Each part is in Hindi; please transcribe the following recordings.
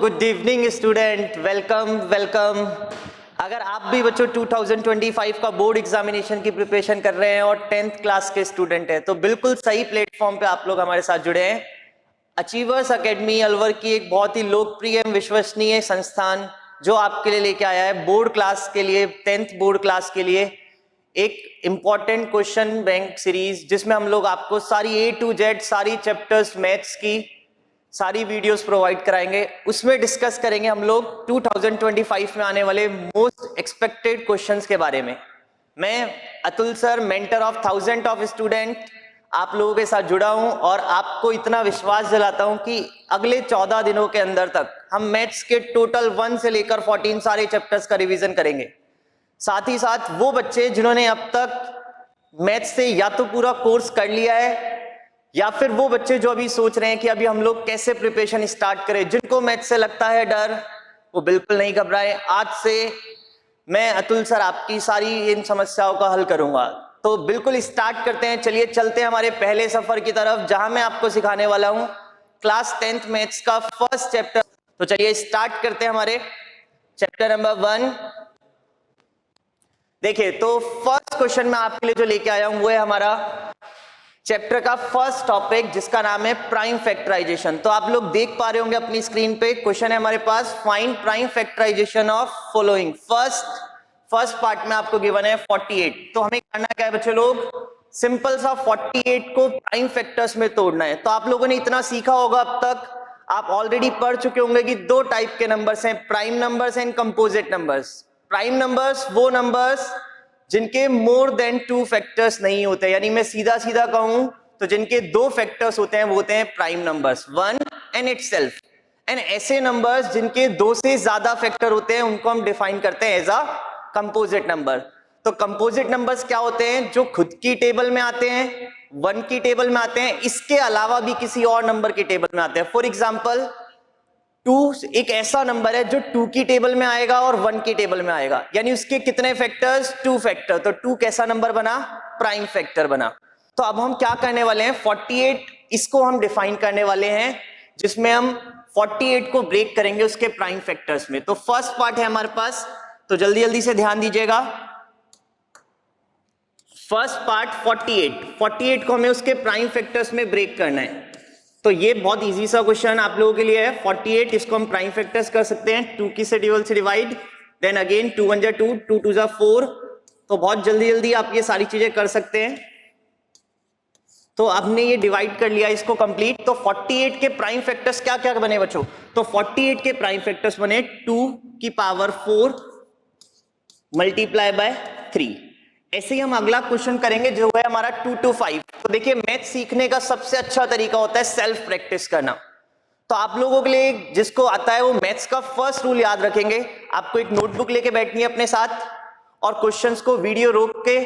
Good evening student, welcome welcome. अगर आप भी बच्चों 2025 का बोर्ड एग्जामिनेशन की प्रिपरेशन कर रहे हैं और 10th क्लास के स्टूडेंट हैं तो बिल्कुल सही प्लेटफॉर्म पे आप लोग हमारे साथ जुड़े हैं। अचीवर्स एकेडमी अलवर की एक बहुत ही लोकप्रिय एवं विश्वसनीय संस्थान जो आपके लिए लेके आया है बोर्ड क्लास के लिए, 10th बोर्ड क्लास के लिए एक इंपॉर्टेंट क्वेश्चन बैंक सीरीज, जिसमें हम लोग आपको सारी A to Z सारी चैप्टर्स मैथ्स की सारी वीडियोस प्रोवाइड कराएंगे। उसमें डिस्कस करेंगे हम लोग 2025 में आने वाले मोस्ट एक्सपेक्टेड क्वेश्चंस के बारे में। मैं Atul sir, mentor of 1000 of student, आप लोगों के साथ जुड़ा हूं और आपको इतना विश्वास दिलाता हूं कि अगले 14 दिनों के अंदर तक हम मैथ्स के टोटल 1 से लेकर 14 सारे चैप्टर्स का रिवीजन करेंगे। साथ ही साथ वो बच्चे जिन्होंने अब तक मैथ्स से या तो पूरा कोर्स कर लिया है या फिर वो बच्चे जो अभी सोच रहे हैं कि अभी हम लोग कैसे प्रिपरेशन स्टार्ट करें, जिनको मैथ्स से लगता है डर, वो बिल्कुल नहीं घबराएं। आज से मैं अतुल सर आपकी सारी इन समस्याओं का हल करूंगा। तो बिल्कुल स्टार्ट करते हैं। चलिए चलते हैं हमारे पहले सफर की तरफ, जहां मैं आपको सिखाने वाला हूं क्लास 10th मैथ्स का फर्स्ट चैप्टर। तो चलिए स्टार्ट करते हैं हमारे चैप्टर नंबर 1। देखिए, तो फर्स्ट क्वेश्चन मैं आपके लिए जो लेके आया हूं वो है हमारा चैप्टर का फर्स्ट टॉपिक, जिसका नाम है प्राइम फैक्टराइजेशन। तो आप लोग देख पा रहे होंगे अपनी स्क्रीन पे क्वेश्चन है हमारे पास, find prime factorization of following. First part में आपको गिवन है 48। तो हमें करना क्या है बच्चे लोग, सिंपल सा 48 को प्राइम फैक्टर्स में तोड़ना है। तो आप लोगों ने इतना सीखा होगा अब तक, आप ऑलरेडी पढ़ चुके होंगे कि दो टाइप के नंबर्स हैं, prime numbers and composite numbers. Prime numbers वो नंबर्स जिनके मोर देन 2 फैक्टर्स नहीं होते, यानी मैं सीधा सीधा कहूं तो जिनके 2 फैक्टर्स होते हैं वो होते हैं prime numbers, 1 and itself. And ऐसे नंबर्स जिनके 2 से ज्यादा फैक्टर होते हैं उनको हम डिफाइन करते हैं एज अ कंपोजिट नंबर। तो कंपोजिट नंबर्स क्या होते हैं, जो खुद की टेबल में आते हैं, 1 की टेबल में आते हैं, इसके अलावा भी किसी और नंबर की टेबल में आते हैं। फॉर एग्जाम्पल 2 एक ऐसा नंबर है जो 2 की टेबल में आएगा और 1 की टेबल में आएगा, यानी उसके कितने फैक्टर्स, 2 फैक्टर। तो 2 कैसा नंबर बना, प्राइम फैक्टर बना। तो अब हम क्या करने वाले हैं, 48 इसको हम डिफाइन करने वाले हैं, जिसमें हम 48 को ब्रेक करेंगे उसके प्राइम फैक्टर्स में। तो फर्स्ट पार्ट है हमारे पास, तो जल्दी जल्दी से ध्यान दीजिएगा। फर्स्ट पार्ट 48 को हमें उसके प्राइम फैक्टर्स में ब्रेक करना है। तो ये बहुत इजी सा क्वेश्चन आप लोगों के लिए है। 48 इसको हम प्राइम फैक्टर्स कर सकते हैं, 2 की से डिवाइड, देन अगेन 2 1 जा 2, 2 2 जा 4। तो बहुत जल्दी जल्दी आप ये सारी चीजें कर सकते हैं। तो आपने ये डिवाइड कर लिया इसको कंप्लीट। तो 48 के प्राइम फैक्टर्स क्या क्या बने बच्चों, तो 48 के प्राइम फैक्टर्स बने 2 की पावर 4 मल्टीप्लाई बाय 3। ऐसे ही हम अगला क्वेश्चन करेंगे जो है हमारा 2 to 5। तो देखिए, मैथ सीखने का सबसे अच्छा तरीका होता है सेल्फ प्रैक्टिस करना। तो आप लोगों के लिए जिसको आता है वो मैथ्स का फर्स्ट रूल याद रखेंगे। आपको एक नोटबुक लेके बैठनी है अपने साथ और क्वेश्चंस को वीडियो रोक के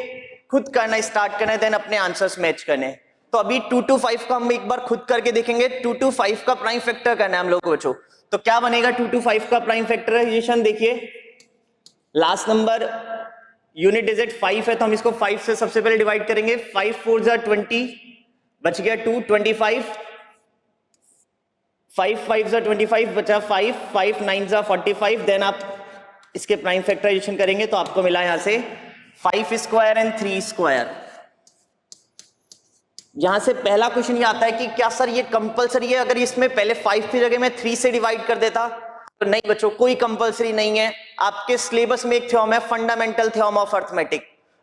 खुद करना स्टार्ट करना है, देन अपने आंसर्स मैच करने हैं। तो अभी 2 to 5 का हम एक बार खुद करके देखेंगे। 2 to 5 का प्राइम फैक्टर करना है हम लोग को बच्चों। तो क्या बनेगा 2 to 5 का प्राइम फैक्टराइजेशन, देखिए लास्ट नंबर यूनिट डिजिट 5 है तो हम इसको 5 से सबसे पहले डिवाइड करेंगे। 5 4 जा 20, बच गया 2, 25, 5 5 जा 25, बचा 5, 5 9 जा 45। देन आप इसके प्राइम फैक्टराइजेशन करेंगे तो आपको मिला यहां से 5 स्क्वायर एंड 3 स्क्वायर। यहां से पहला क्वेश्चन ये आता है कि क्या सर ये कंपलसरी है, अगर इसमें पहले 5 की जगह मैं 3 से डिवाइड कर देता? तो नहीं बच्चों, कोई कंपलसरी नहीं है। आपके सिलेबस में एक थ्योरम है, फंडामेंटल थ्योरम ऑफ अर्थमेटिक,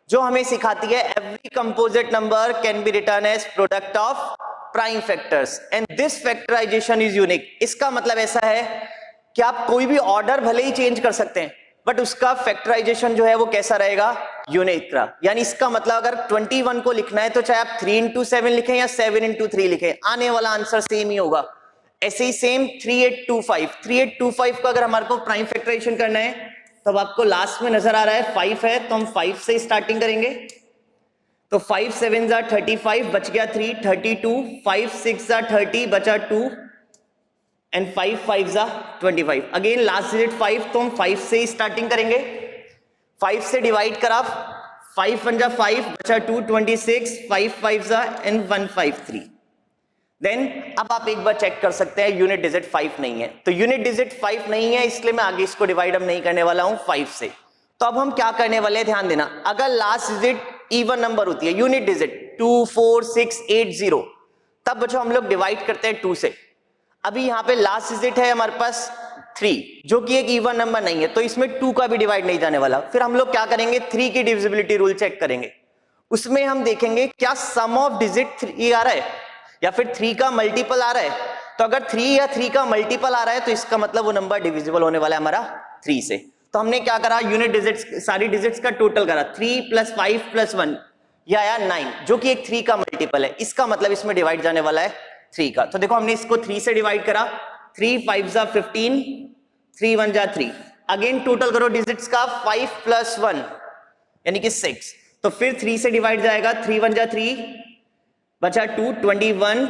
जो हमें सिखाती है every composite number can be written as product of prime factors and this factorization is unique. इसका मतलब ऐसा है कि आप कोई भी ऑर्डर भले ही चेंज कर सकते हैं बट उसका फैक्टराइजेशन जो है वो कैसा रहेगा, यूनिक का। यानी इसका मतलब अगर 21 को लिखना है तो चाहे आप 3 into 7 लिखें या 7 into 3 लिखें, आने वाला आंसर सेम ही होगा। ऐसे ही सेम 3825 का अगर हमारे को प्राइम फैक्टराइजेशन करना है तो अब आपको लास्ट में नजर आ रहा है 5 है, तो हम 5 से स्टार्टिंग करेंगे। तो 5 7 जा 35, बच गया 3, 32, 5 6 जा 30, बचा 2 एंड 5 5 जा 25। अगेन लास्ट डिजिट 5, तो हम 5 से स्टार्टिंग करेंगे। 5 से डिवाइड करा, 5 1 जा 5, बचा 2, 26, 5 5 जा एंड 153। देन अब आप एक बार चेक कर सकते हैं यूनिट डिजिट 5 नहीं है, तो यूनिट डिजिट 5 नहीं है इसलिए मैं आगे इसको डिवाइड अब नहीं करने वाला हूं 5 से। तो अब हम क्या करने वाले हैं, ध्यान देना, अगर लास्ट डिजिट इवन नंबर होती है यूनिट डिजिट 2 4 6 8 0, तब बच्चों हम लोग डिवाइड करते हैं 2 से। अभी यहाँ पे लास्ट डिजिट है हमारे पास 3 जो कि एक इवन नंबर नहीं है, तो इसमें 2 का भी डिवाइड नहीं जाने वाला। फिर हम लोग क्या करेंगे, 3 की डिविजिबिलिटी रूल चेक करेंगे, उसमें हम देखेंगे क्या सम ऑफ डिजिट 3 आ रहा है या फिर 3 का मल्टीपल आ रहा है। तो अगर 3 या 3 का मल्टीपल आ रहा है तो इसका मतलब वो नंबर डिविजिबल होने वाला है हमारा 3 से। तो हमने क्या करा, यूनिट डिजिट्स सारी डिजिट्स का टोटल करा, 3 + 5 + 1 ये आया 9 जो कि एक 3 का मल्टीपल है, इसका मतलब इसमें डिवाइड जाने वाला है 3 का। तो देखो हमने इसको 3 से डिवाइड करा, 3 5 = 15, 3 1 = 3, अगेन टोटल करो डिजिट्स का 5 + 1 यानी कि 6, तो फिर 3 से डिवाइड जाएगा, 3 1 = 3 बचा 2 21,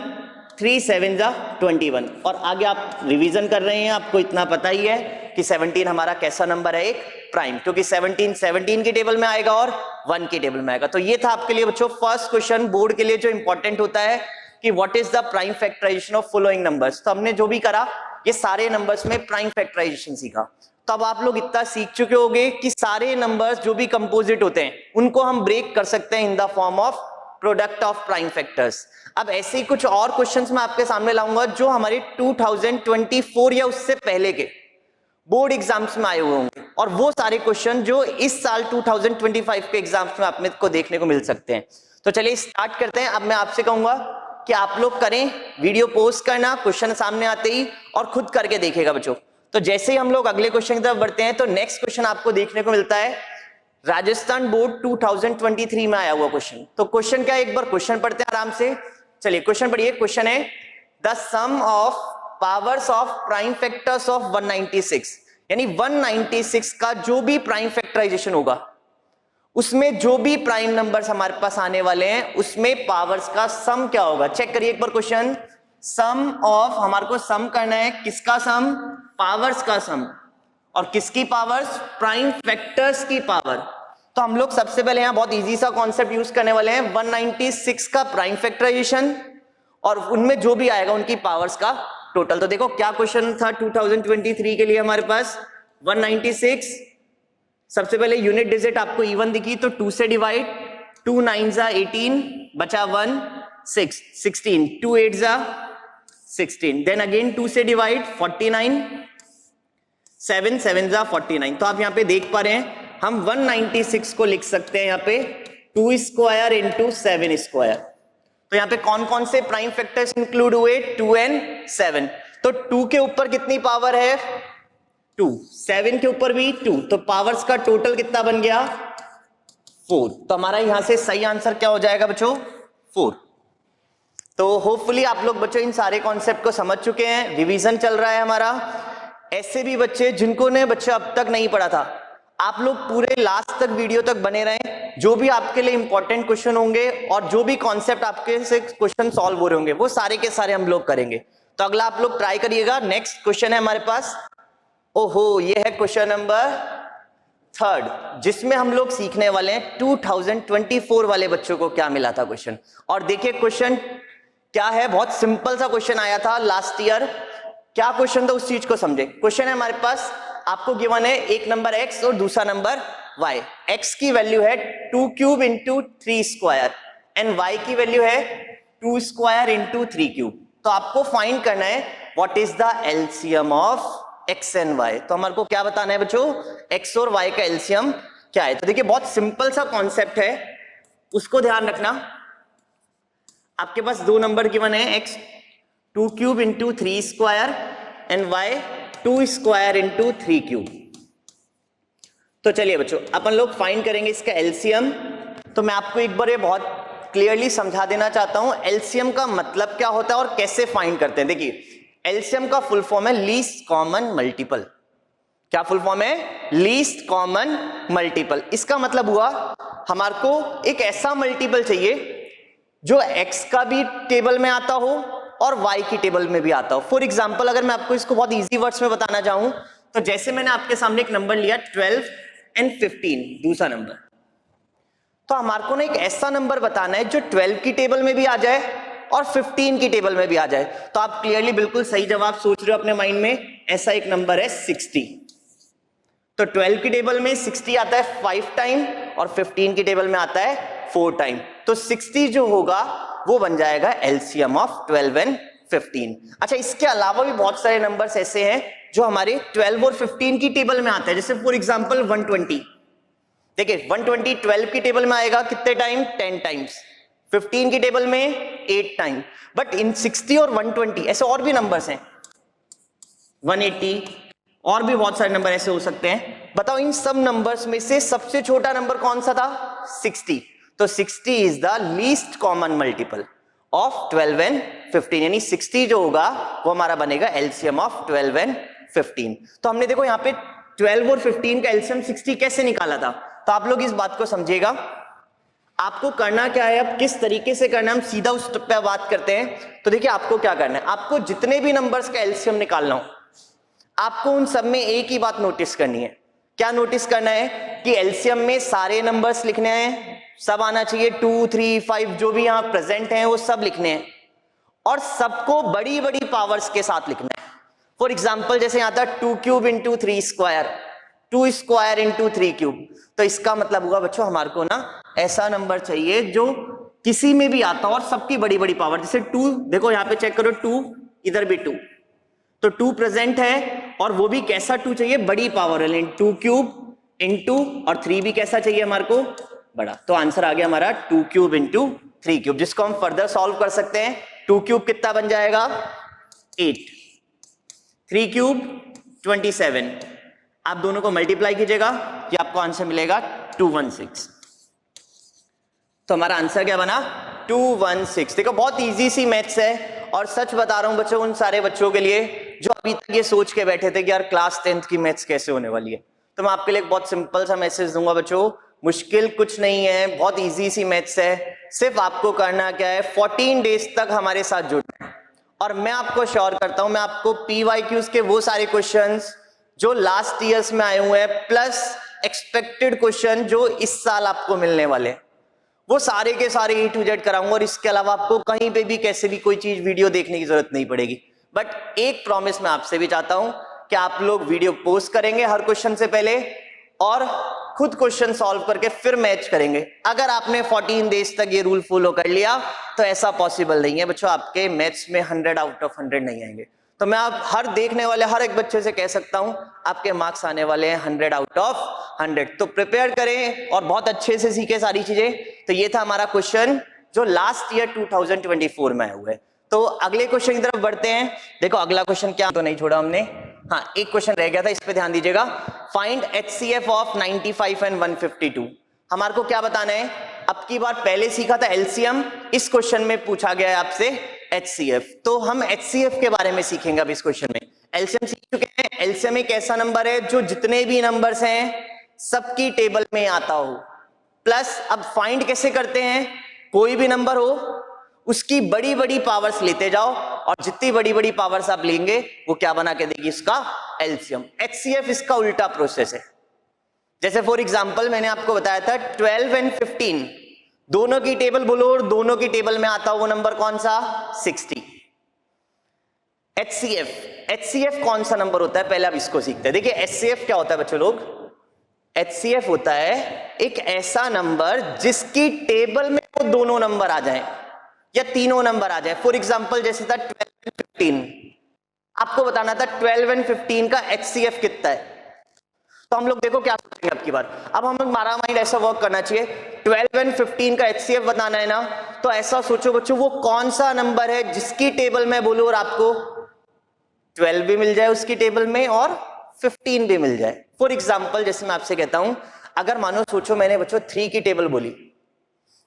3 7 = 21। और आगे आप रिवीजन कर रहे हैं, आपको इतना पता ही है कि 17 हमारा कैसा नंबर है, एक प्राइम, क्योंकि 17 की टेबल में आएगा और 1 की टेबल में आएगा। तो ये था आपके लिए बच्चों फर्स्ट क्वेश्चन बोर्ड के लिए जो इंपॉर्टेंट होता है कि what is the prime factorization of following numbers. तो हमने जो भी करा ये सारे नंबर्स में प्राइम फैक्टराइजेशन सीखा। तो अब आप लोग इतना सीख चुके होंगे कि सारे नंबर्स जो भी कंपोजिट होते हैं उनको हम ब्रेक कर सकते हैं इन the form of product of prime factors. अब ऐसे ही कुछ और क्वेश्चंस मैं आपके सामने लाऊंगा जो हमारे 2024 या उससे पहले के बोर्ड एग्जाम्स में आए हुए होंगे, और वो सारे क्वेश्चन जो इस साल 2025 के एग्जाम्स में आपने को देखने को मिल सकते हैं। तो चलिए स्टार्ट करते हैं। अब मैं आपसे कहूंगा कि आप लोग करें, वीडियो पोस्ट करना क्वेश्चन सामने आते ही और खुद करके देखिएगा बच्चों। तो जैसे ही हम लोग अगले क्वेश्चन की तरफ बढ़ते हैं तो नेक्स्ट क्वेश्चन आपको देखने को मिलता है राजस्थान बोर्ड 2023 में आया हुआ क्वेश्चन। तो क्वेश्चन क्या है, एक बार क्वेश्चन पढ़ते हैं आराम से। चलिए क्वेश्चन पढ़िए। क्वेश्चन है the sum of powers of prime factors of 196, यानी 196 का जो भी प्राइम फैक्टराइजेशन होगा उसमें जो भी प्राइम नंबर्स हमारे पास आने वाले हैं उसमें पावर्स का सम क्या होगा। चेक करिए एक बार क्वेश्चन। सम ऑफ, हमारे को सम करना है किसका सम, पावर्स का सम, और किसकी पावर्स, प्राइम फैक्टर्स की पावर। तो हम लोग सबसे पहले यहां बहुत इजी सा कॉन्सेप्ट यूज करने वाले हैं, 196 का प्राइम फैक्टराइजेशन और उनमें जो भी आएगा उनकी पावर्स का टोटल। तो देखो क्या क्वेश्चन था 2023 के लिए हमारे पास, 196, सबसे पहले यूनिट डिजिट आपको इवन दिखी तो 2 से डिवाइड, 2 9 = 18 बचा 1 6 16, 2 8 = 16, देन अगेन 2 से डिवाइड 49, 7 7 = 49। तो आप यहाँ पे देख पा रहे हैं हम 196 को लिख सकते हैं यहाँ पे 2 स्क्वायर इंटू 7 स्क्वायर। तो यहाँ पे कौन कौन से प्राइम फैक्टर्स इंक्लूड हुए, 2 और 7। तो 2 के ऊपर कितनी पावर है, 2, 7 के ऊपर भी 2, तो पावर्स का टोटल कितना बन गया, 4। तो हमारा यहां से सही आंसर क्या हो जाएगा बच्चों, 4। तो होपफुली आप लोग बच्चों इन सारे कॉन्सेप्ट को समझ चुके हैं, रिवीजन चल रहा है हमारा। ऐसे भी बच्चे जिनको ने बच्चे अब तक नहीं पढ़ा था, आप लोग पूरे लास्ट तक वीडियो तक बने रहें, जो भी आपके लिए इंपॉर्टेंट क्वेश्चन होंगे और जो भी कॉन्सेप्ट आपके से क्वेश्चन सॉल्व हो रहे होंगे वो सारे के सारे हम लोग करेंगे। तो अगला आप लोग ट्राई करिएगा। नेक्स्ट क्वेश्चन है हमारे पास, ओहो ये है क्वेश्चन नंबर 3, जिसमें हम लोग सीखने वाले हैं 2024 वाले बच्चों को क्या मिला था क्वेश्चन। और देखिए क्वेश्चन क्या है, बहुत सिंपल सा क्वेश्चन आया था लास्ट ईयर। क्या क्वेश्चन था उस चीज को समझे। क्वेश्चन है हमारे पास, आपको गिवन है एक नंबर x और दूसरा नंबर y। x की वैल्यू है 2³ इंटू 3 स्क्वायर एंड y की वैल्यू है 2 स्क्वायर इंटू 3³। तो आपको फाइंड करना है what is the LCM of x and y। तो हमारे को क्या बताना है बच्चों, x और y का एलसीएम क्या है। तो देखिए बहुत सिंपल सा कॉन्सेप्ट है, उसको ध्यान रखना। आपके पास दो नंबर गिवन है, x 2³ into 3 square and y 2 square into 3³। तो चलिए बच्चों अपन लोग फाइंड करेंगे इसका एलसीएम। तो मैं आपको एक बार ये बहुत क्लियरली समझा देना चाहता हूं एलसीएम का मतलब क्या होता है और कैसे फाइंड करते हैं। देखिए एलसीएम का फुल फॉर्म है लीस्ट कॉमन मल्टीपल। क्या फुल फॉर्म है, लीस्ट कॉमन मल्टीपल। इसका मतलब हुआ हमारे को एक ऐसा मल्टीपल चाहिए जो x का भी टेबल में आता हो और y की टेबल में भी आता हो। फॉर एग्जाम्पल अगर मैं आपको इसको बहुत इजी वर्ड्स में बताना चाहूं तो जैसे मैंने आपके सामने एक नंबर लिया 12 और 15 दूसरा नंबर, तो हमारे को ना एक ऐसा नंबर बताना है जो 12 की टेबल में भी आ जाए और 15 की टेबल में भी आ जाए, तो आप क्लियरली बिल्कुल सही जवाब सोच रहे हो अपने माइंड में। ऐसा एक नंबर है 60। तो 12 की टेबल में 60 आता है 5 टाइम और 15 की टेबल में आता है 4 टाइम। तो 60 जो होगा वो बन जाएगा एलसीएम ऑफ 12 एंड 15। अच्छा, इसके अलावा भी बहुत सारे नंबर्स ऐसे हैं जो हमारे 12 और 15 की टेबल में आते हैं। जैसे फॉर एग्जांपल 120, देखिए 120 12 की टेबल में आएगा कितने टाइम, 10 टाइम्स, 15 की टेबल में 8 टाइम। बट इन 60 और 120 ऐसे और भी नंबर्स हैं, 180 और भी बहुत सारे नंबर ऐसे हो सकते हैं। बताओ इन सब नंबर्स में से सबसे छोटा नंबर कौन सा था, 60। तो 60 is the least common multiple of 12 and 15, यानी 60 जो होगा वो हमारा बनेगा एलसीएम ऑफ 12 एंड 15। तो हमने देखो यहाँ पे 12 और 15 का एलसीएम 60 कैसे निकाला था, तो आप लोग इस बात को समझिएगा। आपको करना क्या है, अब किस तरीके से करना है, हम सीधा उस पे बात करते हैं। तो देखिए आपको क्या करना है, आपको जितने भी नंबर्स का एलसीएम निकालना हो, आपको उन सब में एक ही बात नोटिस करनी है। क्या नोटिस करना है कि एलसीएम में सारे नंबर्स लिखने हैं, सब आना चाहिए, 2 3 5 जो भी यहां प्रेजेंट हैं वो सब लिखने हैं, और सबको बड़ी बड़ी पावर्स के साथ लिखना है। फॉर एग्जाम्पल जैसे यहां था 2 cube into 3 square, 2 square into 3 cube, तो इसका मतलब होगा बच्चों हमारे को ना ऐसा नंबर चाहिए जो किसी में भी आता और सबकी बड़ी बड़ी पावर। जैसे 2, देखो यहां पे चेक करो, 2 इधर भी 2, तो 2 प्रेजेंट है, और वो भी कैसा 2 चाहिए, बड़ी पावर वाले, 2 क्यूब इंटू, और 3 भी कैसा चाहिए हमारे को, बड़ा। तो आंसर आ गया हमारा 2 क्यूब इंटू 3 क्यूब, जिसको हम फर्दर सॉल्व कर सकते हैं। 2 क्यूब कितना बन जाएगा, 8, 3 क्यूब 27, आप दोनों को मल्टीप्लाई कीजिएगा, ये आपको आंसर मिलेगा 216। तो हमारा आंसर क्या बना, 216। देखो बहुत इजी सी मैथ्स है, और सच बता रहा हूं बच्चों उन सारे बच्चों के लिए जो अभी तक ये सोच के बैठे थे कि यार क्लास 10th की मैथ्स कैसे होने वाली है, तो मैं आपके लिए एक बहुत सिंपल सा मैसेज दूंगा बच्चों, मुश्किल कुछ नहीं है, बहुत इजी सी मैथ्स है। सिर्फ आपको करना क्या है, 14 डेज तक हमारे साथ जुड़ना है, और मैं आपको श्योर करता हूं, मैं आपको PYQs के वो सारे क्वेश्चंस जो लास्ट ईयर्स में आए हुए हैं, प्लस एक्सपेक्टेड क्वेश्चन जो इस साल आपको मिलने वाले, वो सारे के सारे A to Z कराऊंगा, और इसके अलावा आपको कहीं पे भी कैसे भी कोई चीज वीडियो देखने की जरूरत नहीं पड़ेगी। बट एक प्रॉमिस मैं आपसे भी चाहता हूं कि आप लोग वीडियो पोस्ट करेंगे हर क्वेश्चन से पहले, और खुद क्वेश्चन सॉल्व करके फिर मैच करेंगे। अगर आपने 14 डेज तक ये रूल फॉलो कर लिया तो ऐसा पॉसिबल नहीं है बच्चों, आपके मैथ्स में 100 आउट ऑफ 100 नहीं आएंगे। तो मैं आप हर देखने वाले हर एक बच्चे से कह सकता हूं आपके मार्क्स आने वाले हैं 100 आउट ऑफ 100। तो प्रिपेयर करें और बहुत अच्छे से सीखे सारी चीजें। तो ये था हमारा क्वेश्चन जो लास्ट ईयर 2024 में आया हुआ है। तो अगले क्वेश्चन की तरफ बढ़ते हैं। देखो अगला क्वेश्चन क्या तो नहीं छोड़ा हमने, हाँ एक क्वेश्चन रह गया था, इस पे ध्यान दीजिएगा। Find HCF of 95 and 152। हमारे को क्या बताना है, अब की बार पहले सीखा था एलसीएम, इस क्वेश्चन में पूछा गया है आपसे HCF। तो हम HCF के बारे में सीखेंगे अब इस क्वेश्चन में। एलसीएम सीख चुके हैं, एलसीएम एक ऐसा नंबर है जो जितने भी नंबर्स हैं सबकी टेबल में आता हो, प्लस अब फाइंड कैसे करते हैं, कोई भी नंबर हो उसकी बड़ी बड़ी पावर्स लेते जाओ, और जितनी बड़ी बड़ी पावर्स आप लेंगे वो क्या बना के देगी, इसका एलसीएम। HCF इसका उल्टा प्रोसेस है। जैसे फॉर एग्जांपल मैंने आपको बताया था 12 एंड 15 दोनों की टेबल बोलो, और दोनों की टेबल में आता हो वो नंबर कौन सा, 60। HCF कौन सा नंबर होता है, पहले आप इसको सीखते हैं। देखिए HCF क्या होता है बच्चों लोग, HCF होता है एक ऐसा नंबर जिसकी टेबल में वो दोनों नंबर आ जाएं या तीनों नंबर आ जाए। फॉर एग्जांपल जैसे था 12 एंड 15, आपको बताना था 12 एंड 15 का HCF कितना है। तो हम लोग देखो क्या सोचेंगे अब की बार, अब हम लोग हमारा माइंड ऐसा वर्क करना चाहिए, 12 एंड 15 का HCF बताना है ना, तो ऐसा सोचो बच्चों वो कौन सा नंबर है जिसकी टेबल में बोलो और आपको 12 भी मिल जाए उसकी टेबल में और 15 भी मिल जाए। फॉर एग्जाम्पल जैसे मैं आपसे कहता हूं, अगर मानो सोचो मैंने बच्चों 3 की टेबल बोली,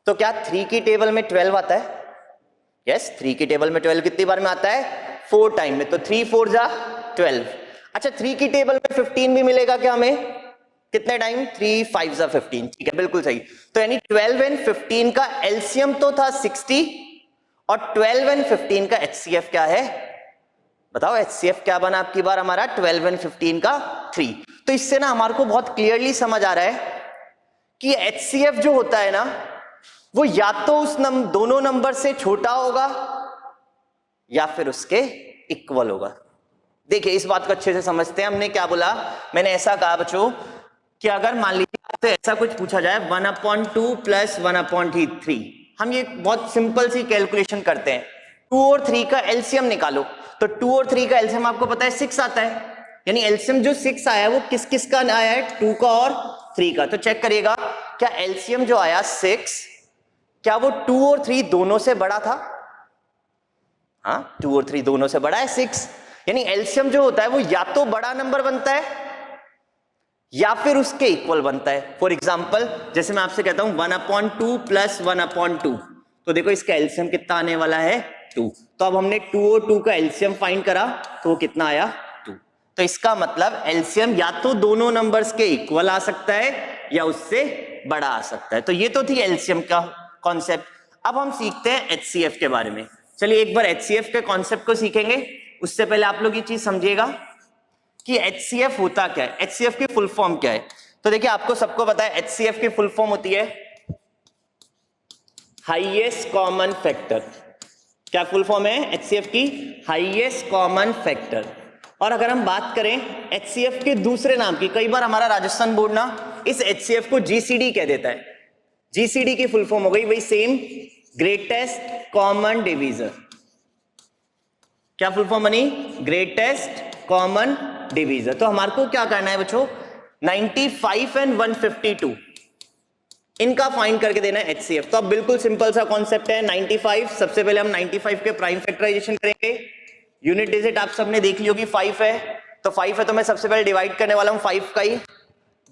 तो क्या 3 की टेबल में 12 आता है, यस 3 की टेबल में 12 कितनी बार में आता है, 4 टाइम में, तो 3 4 जा 12। अच्छा 3 की टेबल में 15 भी मिलेगा क्या हमें, कितने टाइम, 3 5 जा 15, ठीक है बिल्कुल सही। तो यानी 12 एंड 15 का एलसीएम तो था 60, और 12 एंड 15 का HCF क्या है, बताओ HCF क्या बना आपकी बार हमारा, 12 एंड 15 का 3। तो इससे ना हमारे को बहुत क्लियरली समझ आ रहा है कि HCF जो होता है ना वो या तो उस दोनों नंबर से छोटा होगा या फिर उसके इक्वल होगा। देखिए इस बात को अच्छे से समझते हैं। हमने क्या बोला, मैंने ऐसा कहा बच्चों कि अगर मान लीजिए आपसे ऐसा कुछ पूछा जाए 1/2 प्लस 1/3, हम ये बहुत सिंपल सी कैलकुलेशन करते हैं, 2 और 3 का एलसीएम निकालो। तो 2 और 3 का एलसीएम आपको पता है 6 आता है, यानी एलसीएम जो 6 आया है वो किस किस का आया है, 2 का और 3 का। तो चेक करिएगा क्या एलसीएम जो आया 6, क्या वो 2 और 3 दोनों से बड़ा था? हाँ, 2 और 3 दोनों से बड़ा है 6, यानी एलसीएम जो होता है वो या तो बड़ा नंबर बनता है या फिर उसके इक्वल बनता है। फॉर एग्जाम्पल जैसे मैं आपसे कहता हूं 1/2 प्लस 1/2, तो देखो इसका एलसीएम कितना आने वाला है 2। तो अब हमने 2 और 2 का एलसीएम फाइंड करा तो वो कितना आया 2। तो इसका मतलब एलसीएम या तो दोनों नंबर्स के इक्वल आ सकता है या उससे बड़ा आ सकता है। तो ये तो थी एलसीएम का कॉन्सेप्ट। अब हम सीखते हैं एचसीएफ के बारे में। चलिए एक बार एचसीएफ के कॉन्सेप्ट को सीखेंगे, उससे पहले आप लोग ये चीज समझिएगा कि एचसीएफ होता क्या है, एचसीएफ की फुल फॉर्म क्या है। तो देखिए आपको सबको पता है एचसीएफ की फुल फॉर्म होती है हाईएस्ट कॉमन फैक्टर। क्या फुल फॉर्म है एचसीएफ की? Highest common factor. और अगर हम बात करें एचसीएफ के दूसरे नाम की, कई बार हमारा राजस्थान बोर्ड ना इस एचसीएफ को जीसीडी कह देता है। जीसीडी की फुल फॉर्म हो गई वही सेम, ग्रेटेस्ट कॉमन डिवीजर। क्या फुल फॉर्म बनी? Greatest common divisor. तो हमारे को क्या करना है बच्चों, 95 एंड 152 इनका फाइंड करके देना है एचसीएफ। तो अब बिल्कुल सिंपल सा कॉन्सेप्ट है 95। सबसे पहले हम 95 के प्राइम फैक्टराइजेशन करेंगे। यूनिट डिजिट आप सबने देख ली होगी 5 है, तो 5 है तो मैं सबसे पहले डिवाइड करने वाला हूं 5 का ही।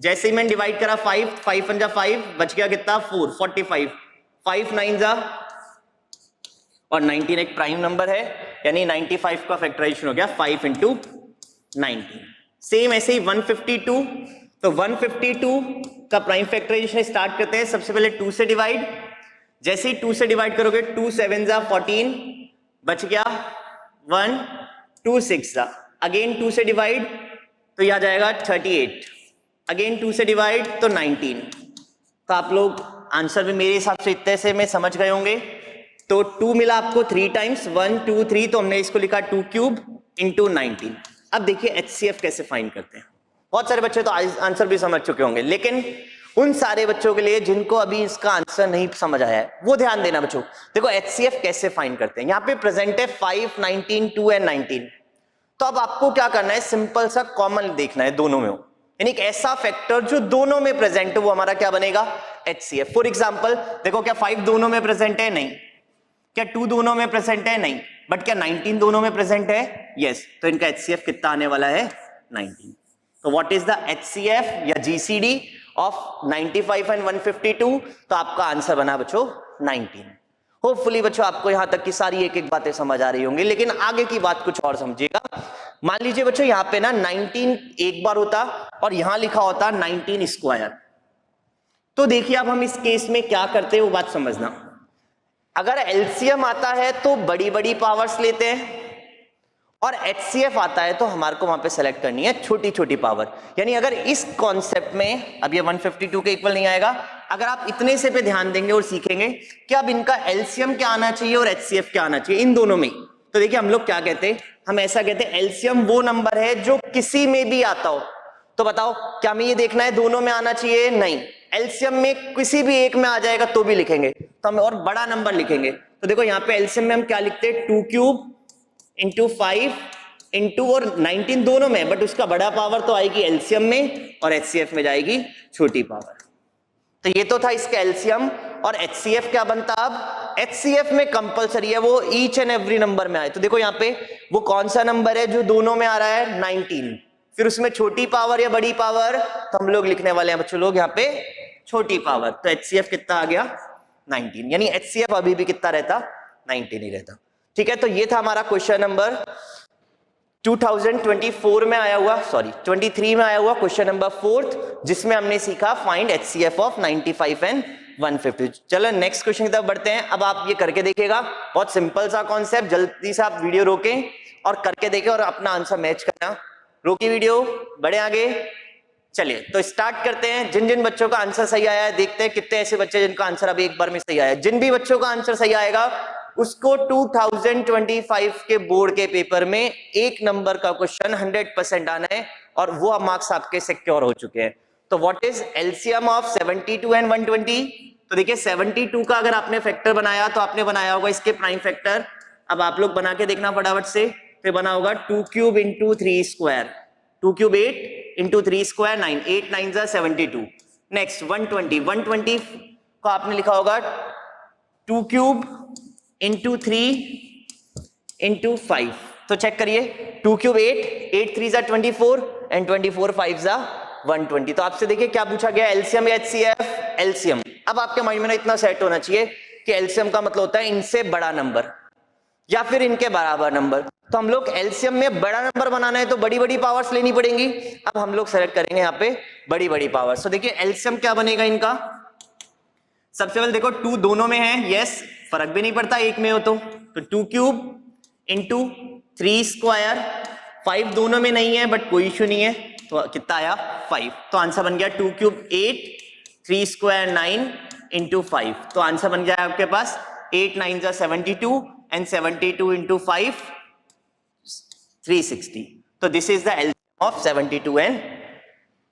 जैसे ही मैंने डिवाइड करा 5, 5 1 जा 5, बच गया कितना 4, 45, 5 9 जा और 19 एक प्राइम नंबर है, यानी 95 का फैक्टराइजेशन हो गया 5 इंटू 19। सेम ऐसे ही 152, तो 152 का प्राइम फैक्टराइजेशन स्टार्ट करते हैं। सबसे पहले 2 से डिवाइड, जैसे ही 2 से डिवाइड करोगे 2 7 जा 14, बच गया 1, 2 6 जा, अगेन 2 से डिवाइड तो यह आ जाएगा 38, अगेन 2 से डिवाइड तो 19। तो आप लोग आंसर भी मेरे हिसाब से इतने से में समझ गए होंगे। तो 2 मिला आपको 3 टाइम्स, 1 2 3, तो हमने इसको लिखा 2 क्यूब इंटू 19। अब देखिए एचसीएफ कैसे फाइंड करते हैं। बहुत सारे बच्चे तो आंसर भी समझ चुके होंगे, लेकिन उन सारे बच्चों के लिए जिनको अभी इसका आंसर नहीं समझ आया है वो ध्यान देना बच्चों। देखो एचसीएफ कैसे फाइंड करते हैं, यहाँ पे प्रेजेंट है 5 19 2 एंड 19। तो अब आपको क्या करना है, सिंपल सा कॉमन देखना है दोनों में हो, यानी एक ऐसा फैक्टर जो दोनों में प्रेजेंट है वो हमारा क्या बनेगा एचसीएफ। फॉर एग्जाम्पल देखो क्या 5 दोनों में प्रेजेंट है? नहीं। क्या 2 दोनों में प्रेजेंट है? नहीं। बट क्या 19 दोनों में प्रेजेंट है? यस। तो इनका एचसीएफ कितना आने वाला है 19। तो व्हाट इज द एचसीएफ या जीसीडी ऑफ 95 एंड 152? तो आपका आंसर बना बच्चों 19। होपफुली बच्चों आपको यहां तक की सारी एक एक बातें समझ आ रही होंगी, लेकिन आगे की बात कुछ और समझिएगा। मान लीजिए बच्चों यहां पे ना 19 एक बार होता और यहां लिखा होता 19 स्क्वायर। तो देखिए अब हम इस केस में क्या करते हैं वो बात समझना। अगर एलसीएम आता है तो बड़ी बड़ी पावर्स लेते हैं, और एचसीएफ आता है तो हमारे को वहां पे सेलेक्ट करनी है छोटी छोटी पावर। यानी अगर इस कॉन्सेप्ट में अब ये 152 के इक्वल नहीं आएगा, अगर आप इतने से पे ध्यान देंगे और सीखेंगे कि अब इनका एलसीएम क्या आना चाहिए और एचसीएफ क्या आना चाहिए इन दोनों में। तो देखिए हम लोग क्या कहते हैं, हम ऐसा कहते हैं एलसीएम वो नंबर है जो किसी में भी आता हो। तो बताओ क्या हमें ये देखना है दोनों में आना चाहिए? नहीं। एलसीएम में किसी भी एक में आ जाएगा तो भी लिखेंगे, तो हम और बड़ा नंबर लिखेंगे। तो देखो यहाँ पे एलसीएम में हम क्या लिखते हैं 2 क्यूब इंटू 5 इंटू और 19 दोनों में, बट उसका बड़ा पावर तो आएगी एलसीएम में और एचसीएफ में जाएगी छोटी पावर। तो ये तो था इसका एलसीएम। और एचसीएफ क्या बनता अब? एचसीएफ में कंपलसरी है वो ईच एंड एवरी नंबर में आए। तो देखो यहाँ पे वो कौन सा नंबर है जो दोनों में आ रहा है 19, फिर उसमें छोटी पावर या बड़ी पावर, तो हम लोग लिखने वाले हैं बच्चों लोग यहाँ पे छोटी पावर। तो एचसीएफ कितना आ गया 19, यानी एचसीएफ अभी भी कितना रहता 19 ही रहता। ठीक है, तो ये था हमारा क्वेश्चन नंबर 2024 में आया हुआ, सॉरी 23 में आया हुआ क्वेश्चन नंबर 4, जिसमें हमने सीखा फाइंड एचसीएफ ऑफ 95 एंड 150। चलो नेक्स्ट क्वेश्चन की तरफ बढ़ते हैं। अब आप ये करके देखिएगा, बहुत सिंपल सा कॉन्सेप्ट, जल्दी से आप वीडियो रोकें और करके देखें और अपना आंसर मैच करना। रोकी वीडियो, बढ़े आगे। चलिए तो स्टार्ट करते हैं। जिन जिन बच्चों का आंसर सही आया है देखते हैं कितने ऐसे बच्चे जिनका आंसर अभी एक बार में सही आया है। जिन भी बच्चों का आंसर सही आएगा उसको 2025 के बोर्ड के पेपर में एक नंबर का क्वेश्चन 100% आना है और वो मार्क्स आपके सिक्योर हो चुके हैं। तो what is LCM of 72 and 120? तो देखिए 72 का अगर आपने फैक्टर बनाया तो आपने बनाया होगा इसके प्राइम फैक्टर। अब आप लोग बना के देखना फटाफट से। फिर बना होगा 2 cube into 3 square, 2 cube 8 into 3 square 9, 8 9 जा 72। नेक्स्ट 120 को आपने लिखा होगा 2 क्यूब इंटू 3 इंटू 5। तो चेक करिए 2 क्यूब 8 3 जा 24 एंड 24 5 जा 120। तो आपसे देखिए क्या पूछा गया, एलसीएम या एचसीएफ? एलसीएम। अब आपके माइंड में ना इतना सेट होना चाहिए कि एलसीएम का मतलब होता है इनसे बड़ा नंबर या फिर इनके बराबर नंबर। तो हम लोग एलसीएम में बड़ा नंबर बनाना है तो बड़ी बड़ी पावर्स लेनी पड़ेंगी। अब हम लोग सेलेक्ट करेंगे यहाँ पे बड़ी बड़ी पावर्स। तो देखिए एलसीएम क्या बनेगा इनका। सबसे पहले देखो 2 दोनों में है, यस, फर्क भी नहीं पड़ता एक में हो तो 2 क्यूब इंटू 3 स्क्वायर, 5 दोनों में नहीं है बट कोई इश्यू नहीं है। तो कितना आया 5। तो आंसर बन गया 2 क्यूब 8 3 स्क्वायर 9 इंटू 5। तो आंसर बन गया आपके पास 8 9 जा 72 एंड 72 इंटू 5 360। तो this is the LCM of 72 and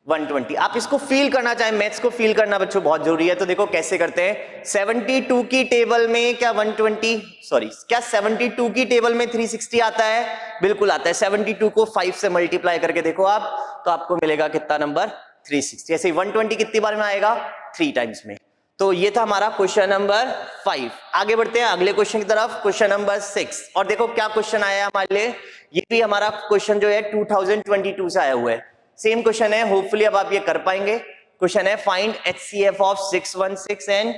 120। आप इसको फील करना चाहें, मैथ्स को फील करना बच्चों बहुत जरूरी है। तो देखो कैसे करते हैं। 72 की टेबल में क्या 72 की टेबल में 360 आता है? बिल्कुल आता है। 72 को 5 से मल्टीप्लाई करके देखो आप, तो आपको मिलेगा कितना नंबर 360। ऐसे 120 कितनी बार में आएगा? 3 टाइम्स में। तो ये था हमारा क्वेश्चन नंबर 5। आगे बढ़ते हैं अगले क्वेश्चन की तरफ, क्वेश्चन नंबर 6। और देखो क्या क्वेश्चन आया है हमारे लिए। ये भी हमारा क्वेश्चन जो है 2022 से आया हुआ है। सेम क्वेश्चन है, होपफुली अब आप ये कर पाएंगे। क्वेश्चन है फाइंड एचसीएफ ऑफ 616 एंड